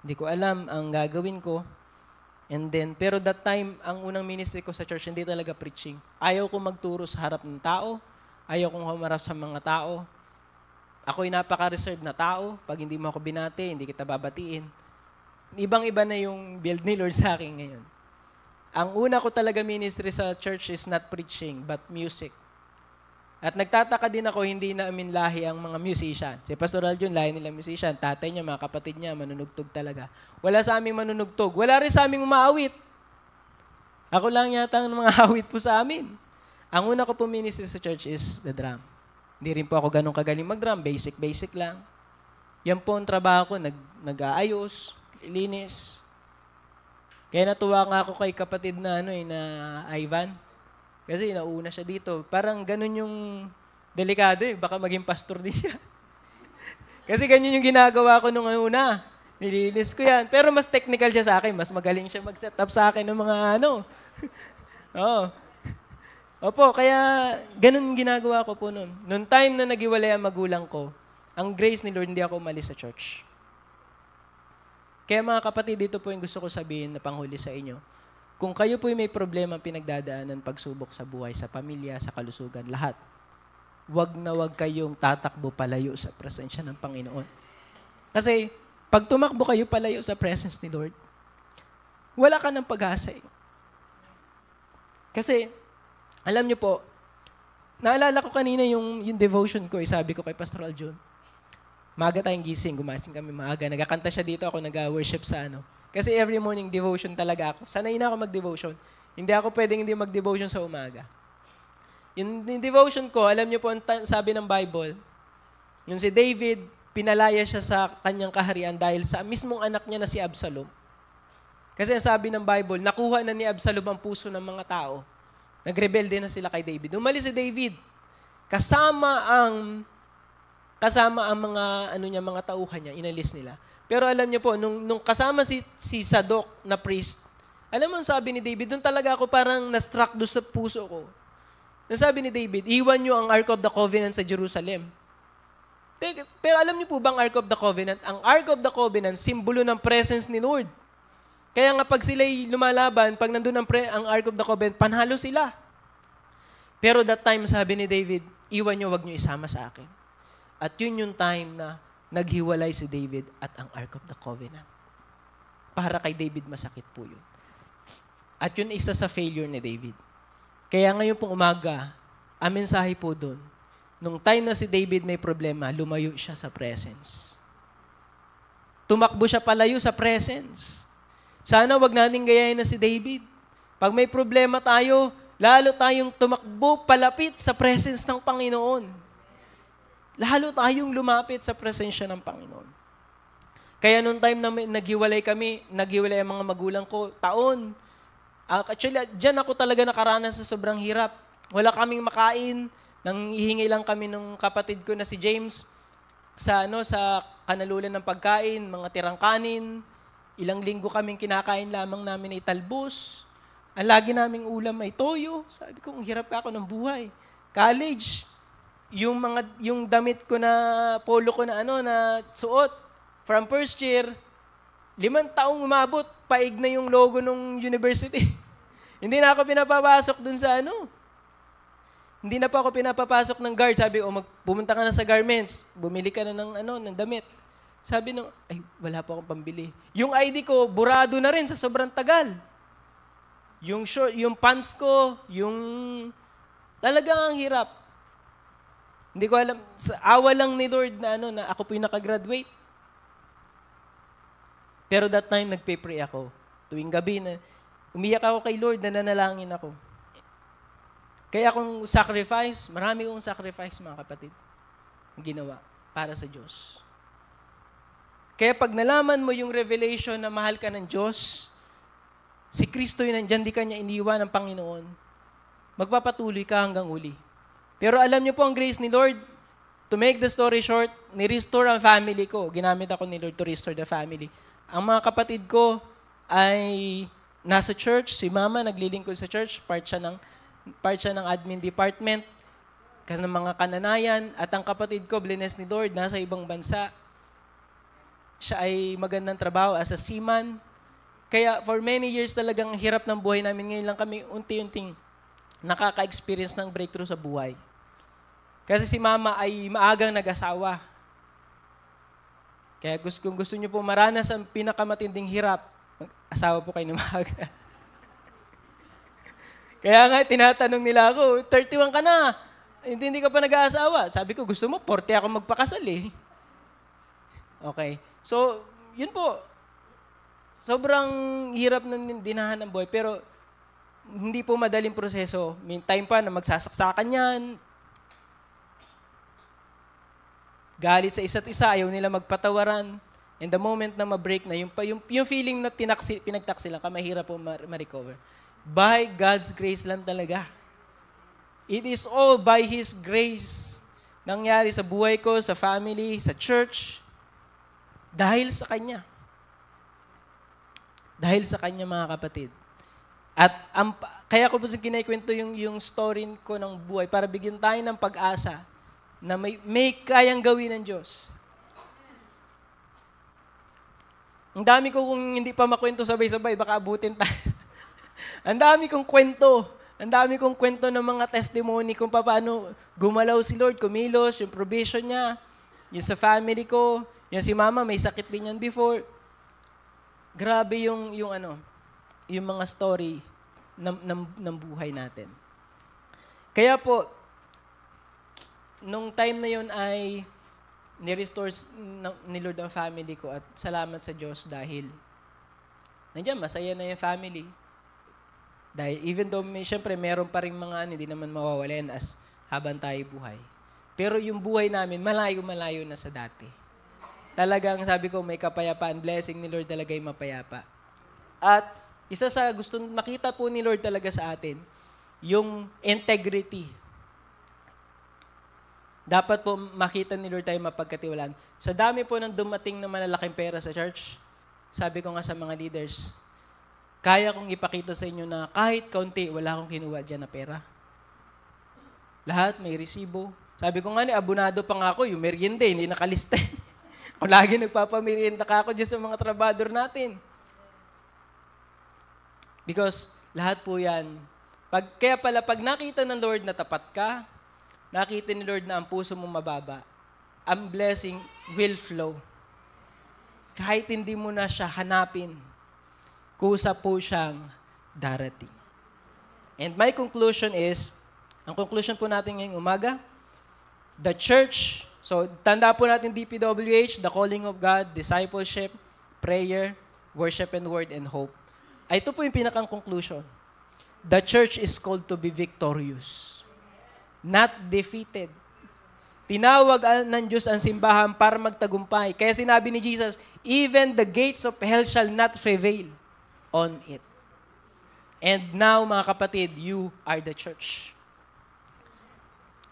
Hindi ko alam ang gagawin ko. And then, pero that time, ang unang ministry ko sa church, hindi talaga preaching. Ayaw ko magturo sa harap ng tao. Ayaw kong humarap sa mga tao. Ako'y napaka-reserved na tao. Pag hindi mo ako binati, hindi kita babatiin. Ibang-iba na yung build ni Lord sa akin ngayon. Ang una ko talaga ministry sa church is not preaching, but music. At nagtataka din ako, hindi namin lahi ang mga musician. Si Pastor Aljun, lahi nila musician. Tatay niya, mga kapatid niya, manunugtog talaga. Wala sa aming manunugtog. Wala rin sa aming umaawit. Ako lang yata ang mga awit po sa amin. Ang una ko po ministry sa church is the drum. Hindi rin po ako ganun kagaling mag-drum. Basic lang. Yan po ang trabaho ko. Nag-aayos, linis. Kaya natuwa nga ako kay kapatid na Ivan. Kasi nauna siya dito. Parang ganun yung delikado baka maging pastor din siya. Kasi ganyan yung ginagawa ko nung una. Nililis ko yan. Pero mas technical siya sa akin. Mas magaling siya mag-set up sa akin ng mga Oo. Opo, kaya ganun yung ginagawa ko po noon. Noong time na naghiwalay ang magulang ko, ang grace ni Lord, hindi ako umalis sa church. Kaya mga kapatid, dito po yung gusto ko sabihin na panghuli sa inyo. Kung kayo po may problema pinagdadaanan, pagsubok sa buhay, sa pamilya, sa kalusugan, lahat, wag na wag kayong tatakbo palayo sa presensya ng Panginoon. Kasi pag tumakbo kayo palayo sa presence ni Lord, wala ka ng pag-asa. Kasi, alam niyo po, naalala ko kanina yung devotion ko, sabi ko kay Pastor Aljun, maaga tayong gising, gumasing kami maaga. Nagkakanta siya dito, ako nag-worship sa Kasi every morning, devotion talaga ako. Sanay na ako mag-devotion. Hindi ako pwedeng hindi mag-devotion sa umaga. Yung devotion ko, alam niyo po, sabi ng Bible, yung si David, pinalaya siya sa kanyang kaharian dahil sa mismong anak niya na si Absalom. Kasi ang sabi ng Bible, nakuha na ni Absalom ang puso ng mga tao. Nagrebelde na sila kay David. Umalis si David. Kasama ang mga mga tauhan niya, inalis nila. Pero alam niyo po, nung kasama si Sadok na priest, alam mo sabi ni David, doon talaga ako parang na-struck doon sa puso ko. Nasabi ni David, iwan niyo ang Ark of the Covenant sa Jerusalem. Pero alam niyo po bang Ark of the Covenant? Ang Ark of the Covenant, simbolo ng presence ni Lord. Kaya nga pag sila'y lumalaban, pag nandun ang Ark of the Covenant, panhalo sila. Pero that time, sabi ni David, iwan niyo, wag niyo isama sa akin. At yun yung time na naghiwalay si David at ang Ark of the Covenant. Para kay David, masakit po yun. At yun isa sa failure ni David. Kaya ngayon pong umaga, ang mensahe po doon, nung time na si David may problema, lumayo siya sa presence. Tumakbo siya palayo sa presence. Sana wag nating gayahin na si David. Pag may problema tayo, lalo tayong tumakbo palapit sa presence ng Panginoon. Lalo tayong lumapit sa presensya ng Panginoon. Kaya nung time na naghiwalay ang mga magulang ko, taon. Actually, dyan ako talaga nakaranas sa sobrang hirap. Wala kaming makain. Nang ihingi lang kami ng kapatid ko na si James sa kanalulan ng pagkain, mga tirang kanin. Ilang linggo kaming kinakain lamang namin ay talbos. Ang lagi naming ulam ay toyo. Sabi ko, hirap ako ng buhay. College, yung damit ko na polo ko na suot from first year, 5 taong umabot, paig na yung logo ng university. Hindi na ako pinapapasok dun sa ano. Hindi na pa ako pinapapasok ng guard. Sabi, pumunta ka na sa garments. Bumili ka na ng damit. Sabi nung, ay, wala pa akong pambili. Yung ID ko, burado na rin sa sobrang tagal. Yung short, yung pants ko, talagang ang hirap. Hindi ko alam, sa awa lang ni Lord na ako po yung nakagraduate. Pero that time, nagpe-pray ako. Tuwing gabi na, umiyak ako kay Lord, nananalangin ako. Kaya akong sacrifice, marami akong sacrifice, mga kapatid, ginawa para sa Diyos. Kaya pag nalaman mo yung revelation na mahal ka ng Diyos, si Kristo yun nandyan, di ka niya iniwan ng Panginoon, magpapatuloy ka hanggang uli. Pero alam niyo po ang grace ni Lord, to make the story short, ni-restore ang family ko. Ginamit ako ni Lord to restore the family. Ang mga kapatid ko ay nasa church, si mama naglilingkod sa church, part siya ng admin department, kasi ng mga kananayan, at ang kapatid ko, bless ni Lord, nasa ibang bansa. Siya ay magandang trabaho as a seaman. Kaya for many years talagang hirap ng buhay namin. Ngayon lang kami unti-unting nakaka-experience ng breakthrough sa buhay. Kasi si mama ay maagang nag-asawa. Kaya kung gusto niyo po maranas ang pinakamatinding hirap, mag-asawa po kayo na maaga. Kaya nga, tinatanong nila ako, 31 ka na, hindi ka pa nag-aasawa. Sabi ko, gusto mo, 40 ako magpakasal eh. Okay. So, yun po. Sobrang hirap ng dinahan ng buhay, pero hindi po madaling proseso. May time pa na magsasaksakan yan. Galit sa isa't isa, ayaw nila magpatawaran. And the moment na ma-break na, yung feeling na pinagtaksi lang ka, mahirap po ma-recover. By God's grace lang talaga. It is all by His grace. Nangyari sa buhay ko, sa family, sa church. Dahil sa Kanya. Dahil sa Kanya, mga kapatid. At kaya ko po kinikwento yung story ko ng buhay para bigyan tayo ng pag-asa na may kayang gawin ng Diyos. Ang dami ko kung hindi pa makwento sabay-sabay, baka abutin tayo. Ang dami kong kwento. Ang dami kong kwento ng mga testimony kung paano gumalaw si Lord, kumilos, yung provision niya, yung sa family ko, yung si mama, may sakit din yan before. Grabe yung mga story ng buhay natin. Kaya po, nung time na yun ay ni-restore ni Lord ang family ko at salamat sa Diyos dahil nandiyan, masaya na yung family. Dahil even though syempre meron pa rin mga hindi naman mawawalayan as habang tayo buhay. Pero yung buhay namin, malayo-malayo na sa dati. Talagang sabi ko, may kapayapaan, blessing ni Lord talaga yung mapayapa. At isa sa gusto makita po ni Lord talaga sa atin, yung integrity. Dapat po makita ni Lord tayo mapagkatiwalaan. Sa dami po ng dumating na malalaking pera sa church, sabi ko nga sa mga leaders, kaya kong ipakita sa inyo na kahit kaunti, wala akong kinuha dyan na pera. Lahat may resibo. Sabi ko nga abunado pa nga ako, yung merienda, hindi nakalista. Kung lagi nagpapamerienda ka ako dyan sa mga trabador natin. Because lahat po yan, kaya pala pag nakita ng Lord na tapat ka, nakita ni Lord na ang puso mo mababa, ang blessing will flow. Kahit hindi mo na siya hanapin, kusa po siyang darating. And my conclusion is, ang conclusion po natin ngayong umaga, the church, so tanda po natin DPWH, the calling of God, discipleship, prayer, worship and word, and hope. Ito po yung pinakang conclusion. The church is called to be victorious, not defeated. Tinawag ng Diyos ang simbahan para magtagumpay. Kaya sinabi ni Jesus, even the gates of hell shall not prevail on it. And now, mga kapatid, you are the church.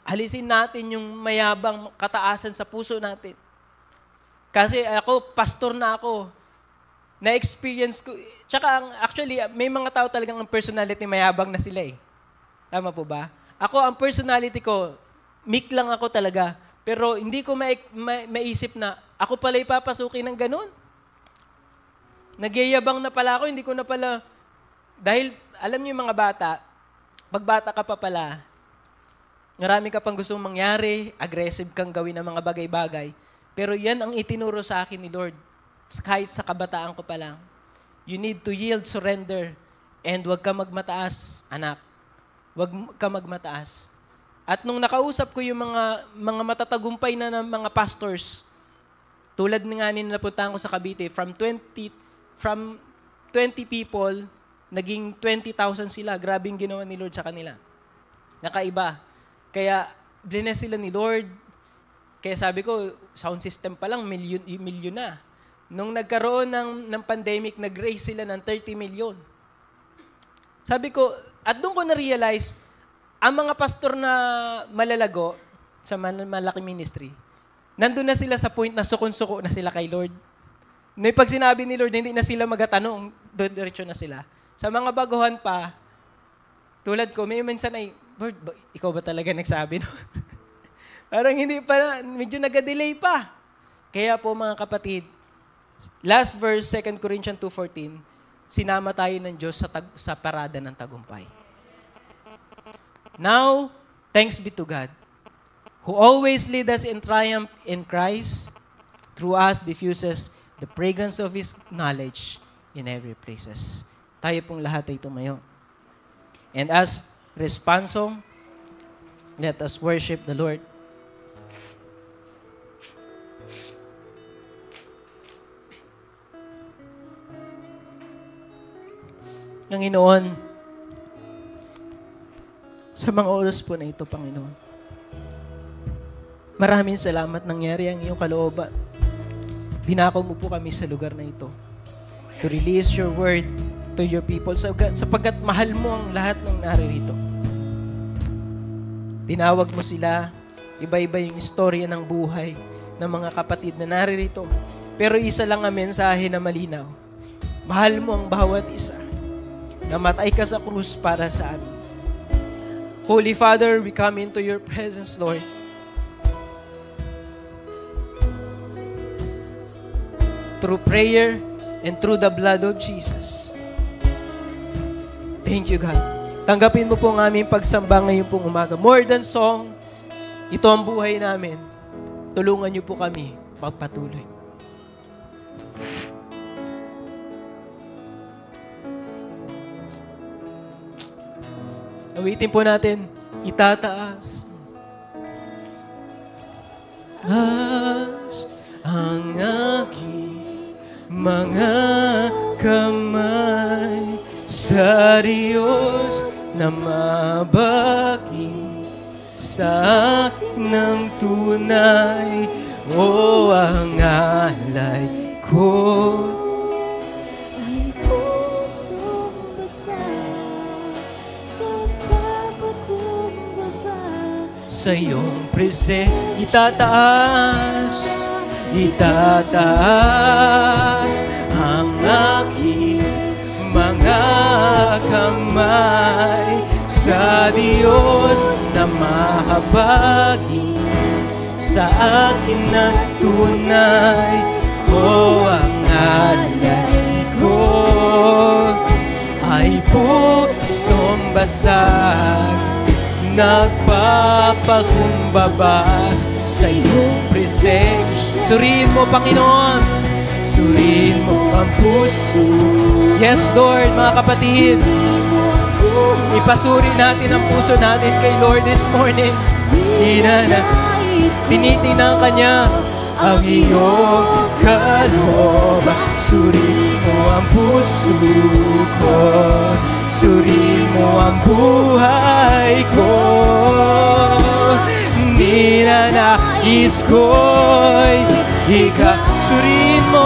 Alisin natin yung mayabang kataasan sa puso natin. Kasi ako, pastor na ako. Na-experience ko. Tsaka, actually, may mga tao talagang ang personality mayabang na sila eh. Tama po ba? Ako, ang personality ko, meek lang ako talaga. Pero hindi ko maisip na ako pala ipapasukin ng ganun. Nagyayabang na pala ako, hindi ko na pala, dahil alam niyo yung mga bata, pag bata ka pa pala, marami ka pang gustong mangyari, aggressive kang gawin ng mga bagay-bagay. Pero yan ang itinuro sa akin ni Lord. Kahit sa kabataan ko pa lang. You need to yield, surrender, and huwag ka magmataas, anak. Huwag ka magmataas. At nung nakausap ko yung mga matatagumpay na ng mga pastors, tulad nga ni napuntahan ko sa Cavite, from 20 people, naging 20,000 sila. Grabing ginawa ni Lord sa kanila. Nakaiba. Kaya, bless sila ni Lord. Kaya sabi ko, sound system pa lang, milyon na. Nung nagkaroon ng pandemic, nag-raise sila ng 30 million. Sabi ko, at doon ko na-realize, ang mga pastor na malalago sa malaking ministry, nandun na sila sa point na sukon-suko na sila kay Lord. Nung pag sinabi ni Lord, hindi na sila magatanong, diretso na sila. Sa mga baguhan pa, tulad ko, may minsan ay, Lord, ikaw ba talaga nagsabi? No? Parang hindi pa, medyo nag-delay pa. Kaya po mga kapatid, last verse, 2 Corinthians 2:14, sinama tayo ng Diyos sa parada ng tagumpay. Now, thanks be to God, who always lead us in triumph in Christ, through us diffuses the fragrance of His knowledge in every places. Tayo pong lahat ay tumayo. And as responsong, let us worship the Lord. Panginoon, sa mga oras po na ito, Panginoon, maraming salamat nangyari ang iyong kalooban. Dinakaw mo po kami sa lugar na ito to release your word to your people sapagkat mahal mo ang lahat ng naririto. Tinawag mo sila, iba-iba yung istorya ng buhay ng mga kapatid na naririto. Pero isa lang ang mensahe na malinaw. Mahal mo ang bawat isa. Namatay ka sa krus para sa amin. Holy Father, we come into your presence, Lord. Through prayer and through the blood of Jesus. Thank you, God. Tanggapin mo po ang aming pagsamba ngayon pong umaga. More than song, ito ang buhay namin. Tulungan niyo po kami magpatuloy. Awitin po natin, itataas. Ang aking mga kamay sa Diyos na mabaki sa akin ng tunay, o ang alay ko Ay pusong basa, kapagpapakumbaba sa iyong itataas, itataas ang aking mga kamay sa Diyos na mahabagi sa akin ng tunay, o ang alay ko ay pusong basag, nagpapakumbaba sa iyong presensya. Suriin mo, Panginoon. Suriin mo ang puso. Yes, Lord, mga kapatid. Ipasuri natin ang puso natin kay Lord this morning. Tinitingnan kanya ang iyong kalooban. Suriin mo ang puso ko. Suriin mo ang buhay ko. Ninanais ko'y ikaw. Suriin mo.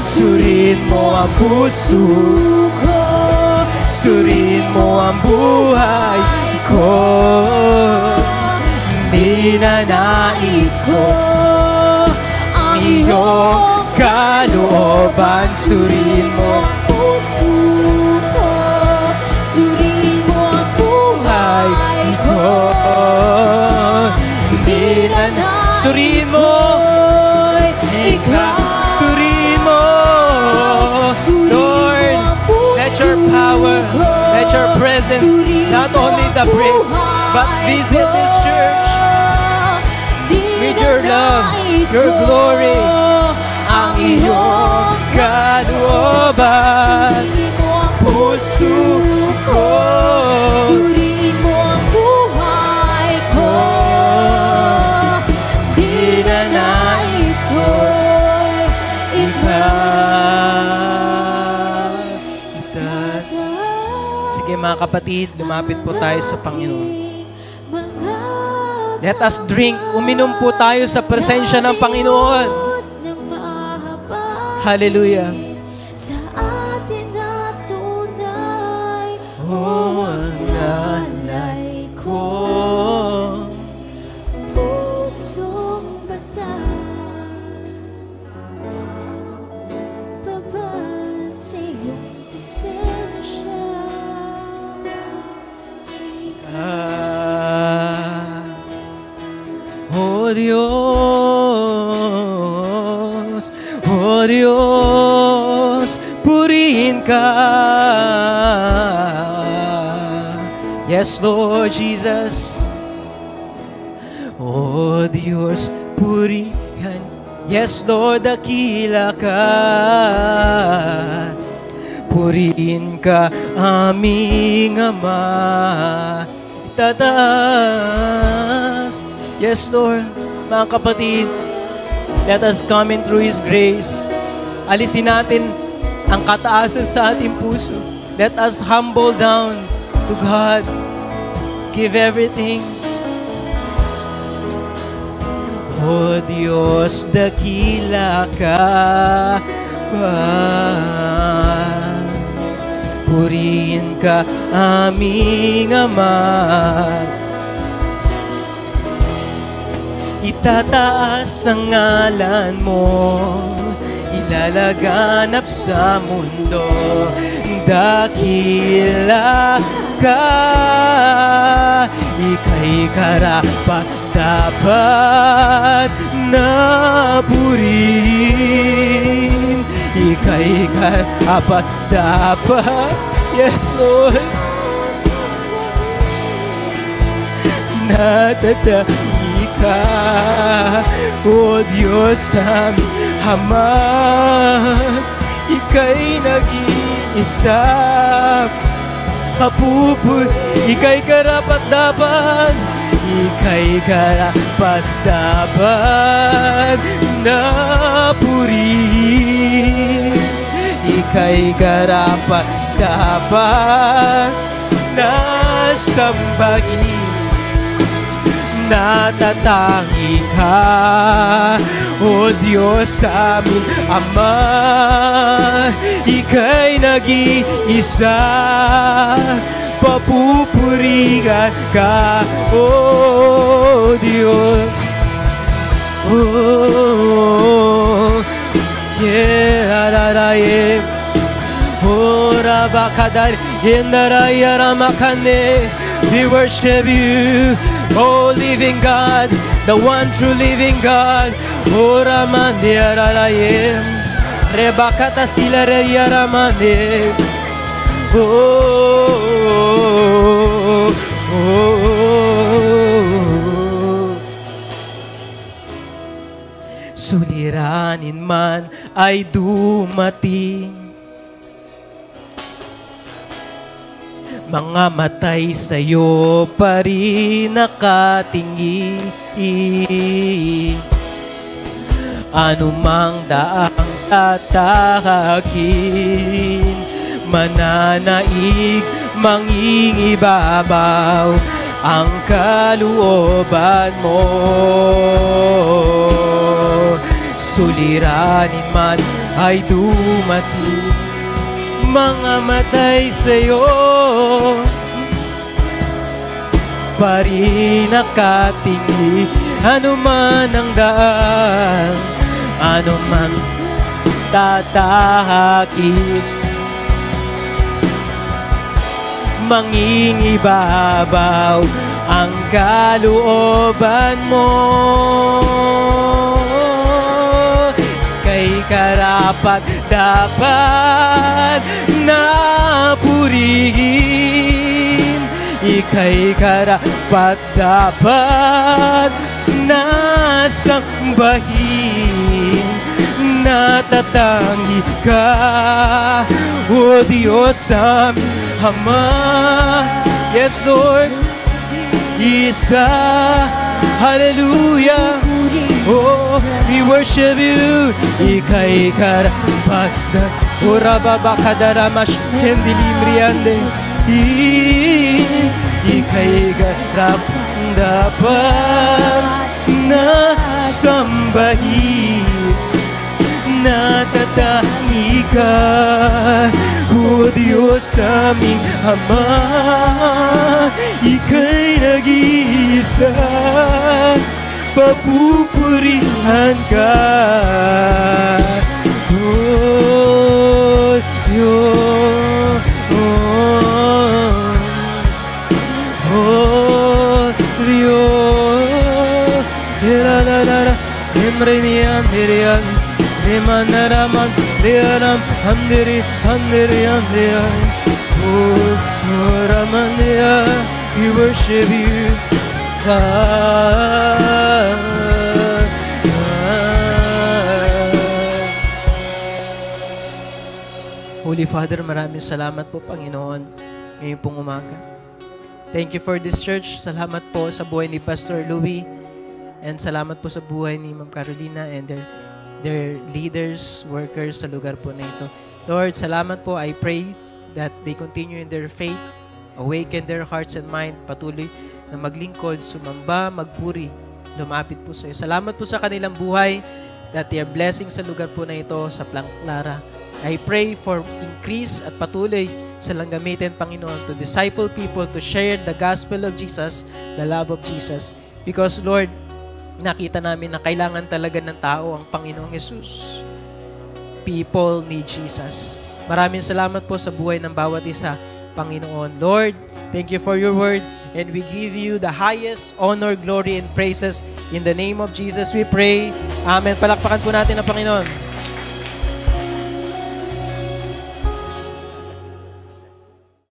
Suriin mo ang puso ko. Suriin mo ang buhay ko. Ninanais ko ang iyong kalooban. Suriin mo ang puso ko. Suriin mo ang buhay ko. Suriin mo, ikaw. Suriin mo, Lord. Let your power presence, not only the praise, but visit this church with your love, your glory, ang iyong kalooban. Puso ko, Suriin mo ang buhay ko. Dinanais ko Sige mga kapatid, lumapit po tayo sa Panginoon. Let us drink, uminom po tayo sa presensya ng Panginoon. Hallelujah. Sa atin na tunay, ang nanay ko. pusong basa, babas sa iyong presensya. Oh Diyos, oh Diyos, purihin ka. Yes, Lord Jesus. Oh Diyos, purihan. Yes, Lord, dakila ka. Purihin ka, aming Ama. Itataas. Yes, Lord. Mga kapatid, let us come in through His grace. Alisin natin ang kataasan sa ating puso. Let us humble down to God. Give everything. O Diyos, dakila ka. Purihin ka, aming Ama. Itataas ang ngalan mo, ilalaganap sa mundo. Dakila ka, ika'y karapat dapat na purihin. Ika'y karapat dapat, yes Lord, natatahi ka. O Diyos aming Ama, ika'y nag-iisa. Ika'y karapat dapat, ika'y karapat dapat na purihin. Ika'y karapat dapat na sambahin. Natatangi ka, O Diyos aming Ama, ika'y nag-iisa. Papupurihan ka, O Diyos. Oh, yeah, Rabakadar, Yendarayaramakane. We worship you, O living God, the one true living God. O Ramandiarayem, Rebakata Silarayamane. Oh, suliranin man ay dumating, mga matay sa'yo pa rin nakatingin. Anumang daang tatahakin, mananaig, mangingibabaw ang kalooban mo. Suliranin man ay dumating, mga matay sa'yo pa rin nakatingin. Ano man ang daan, ano man tatahakin, mangingibabaw ang kalooban mo. Kay karapat dapat na purihin. ika'y karapat dapat na sambahin. Natatangi ka, O Diyos aming Ama. Yes, Lord, isa, hallelujah. Oh, we worship you. Ika'y karapat na urababakadaramash hendilimriande. Ika'y karapat dapat na sambahin. Natatangi ka, O Diyos aming Ama. Ika'y nag-iisa, papupurihan ka. Oh, Diyos, oh, Diyos. Ira-la-la-la, emre-ni-an-diri-an, Remanaraman, Rearam, Handiri, Handiri, Handiri. Oh, Ramandia, we worship you. Holy Father, maraming salamat po, Panginoon, ngayon pong umaga. Thank you for this church. Salamat po sa buhay ni Pastor Louie. And salamat po sa buhay ni Ma'am Carolina and their leaders, workers sa lugar po na ito. Lord, salamat po. I pray that they continue in their faith, awaken their hearts and mind, patuloy na maglingkod, sumamba, magpuri, lumapit po sa iyo. Salamat po sa kanilang buhay, that they are blessing sa lugar po na ito, sa Clara. I pray for increase at patuloy silang gamitin, Panginoon, to disciple people, to share the gospel of Jesus, the love of Jesus. Because, Lord, nakita namin na kailangan talaga ng tao ang Panginoong Yesus. People need Jesus. Maraming salamat po sa buhay ng bawat isa, Panginoon. Lord, thank you for your word, and we give you the highest honor, glory, and praises. In the name of Jesus we pray. Amen. Palakpakan po natin ang Panginoon.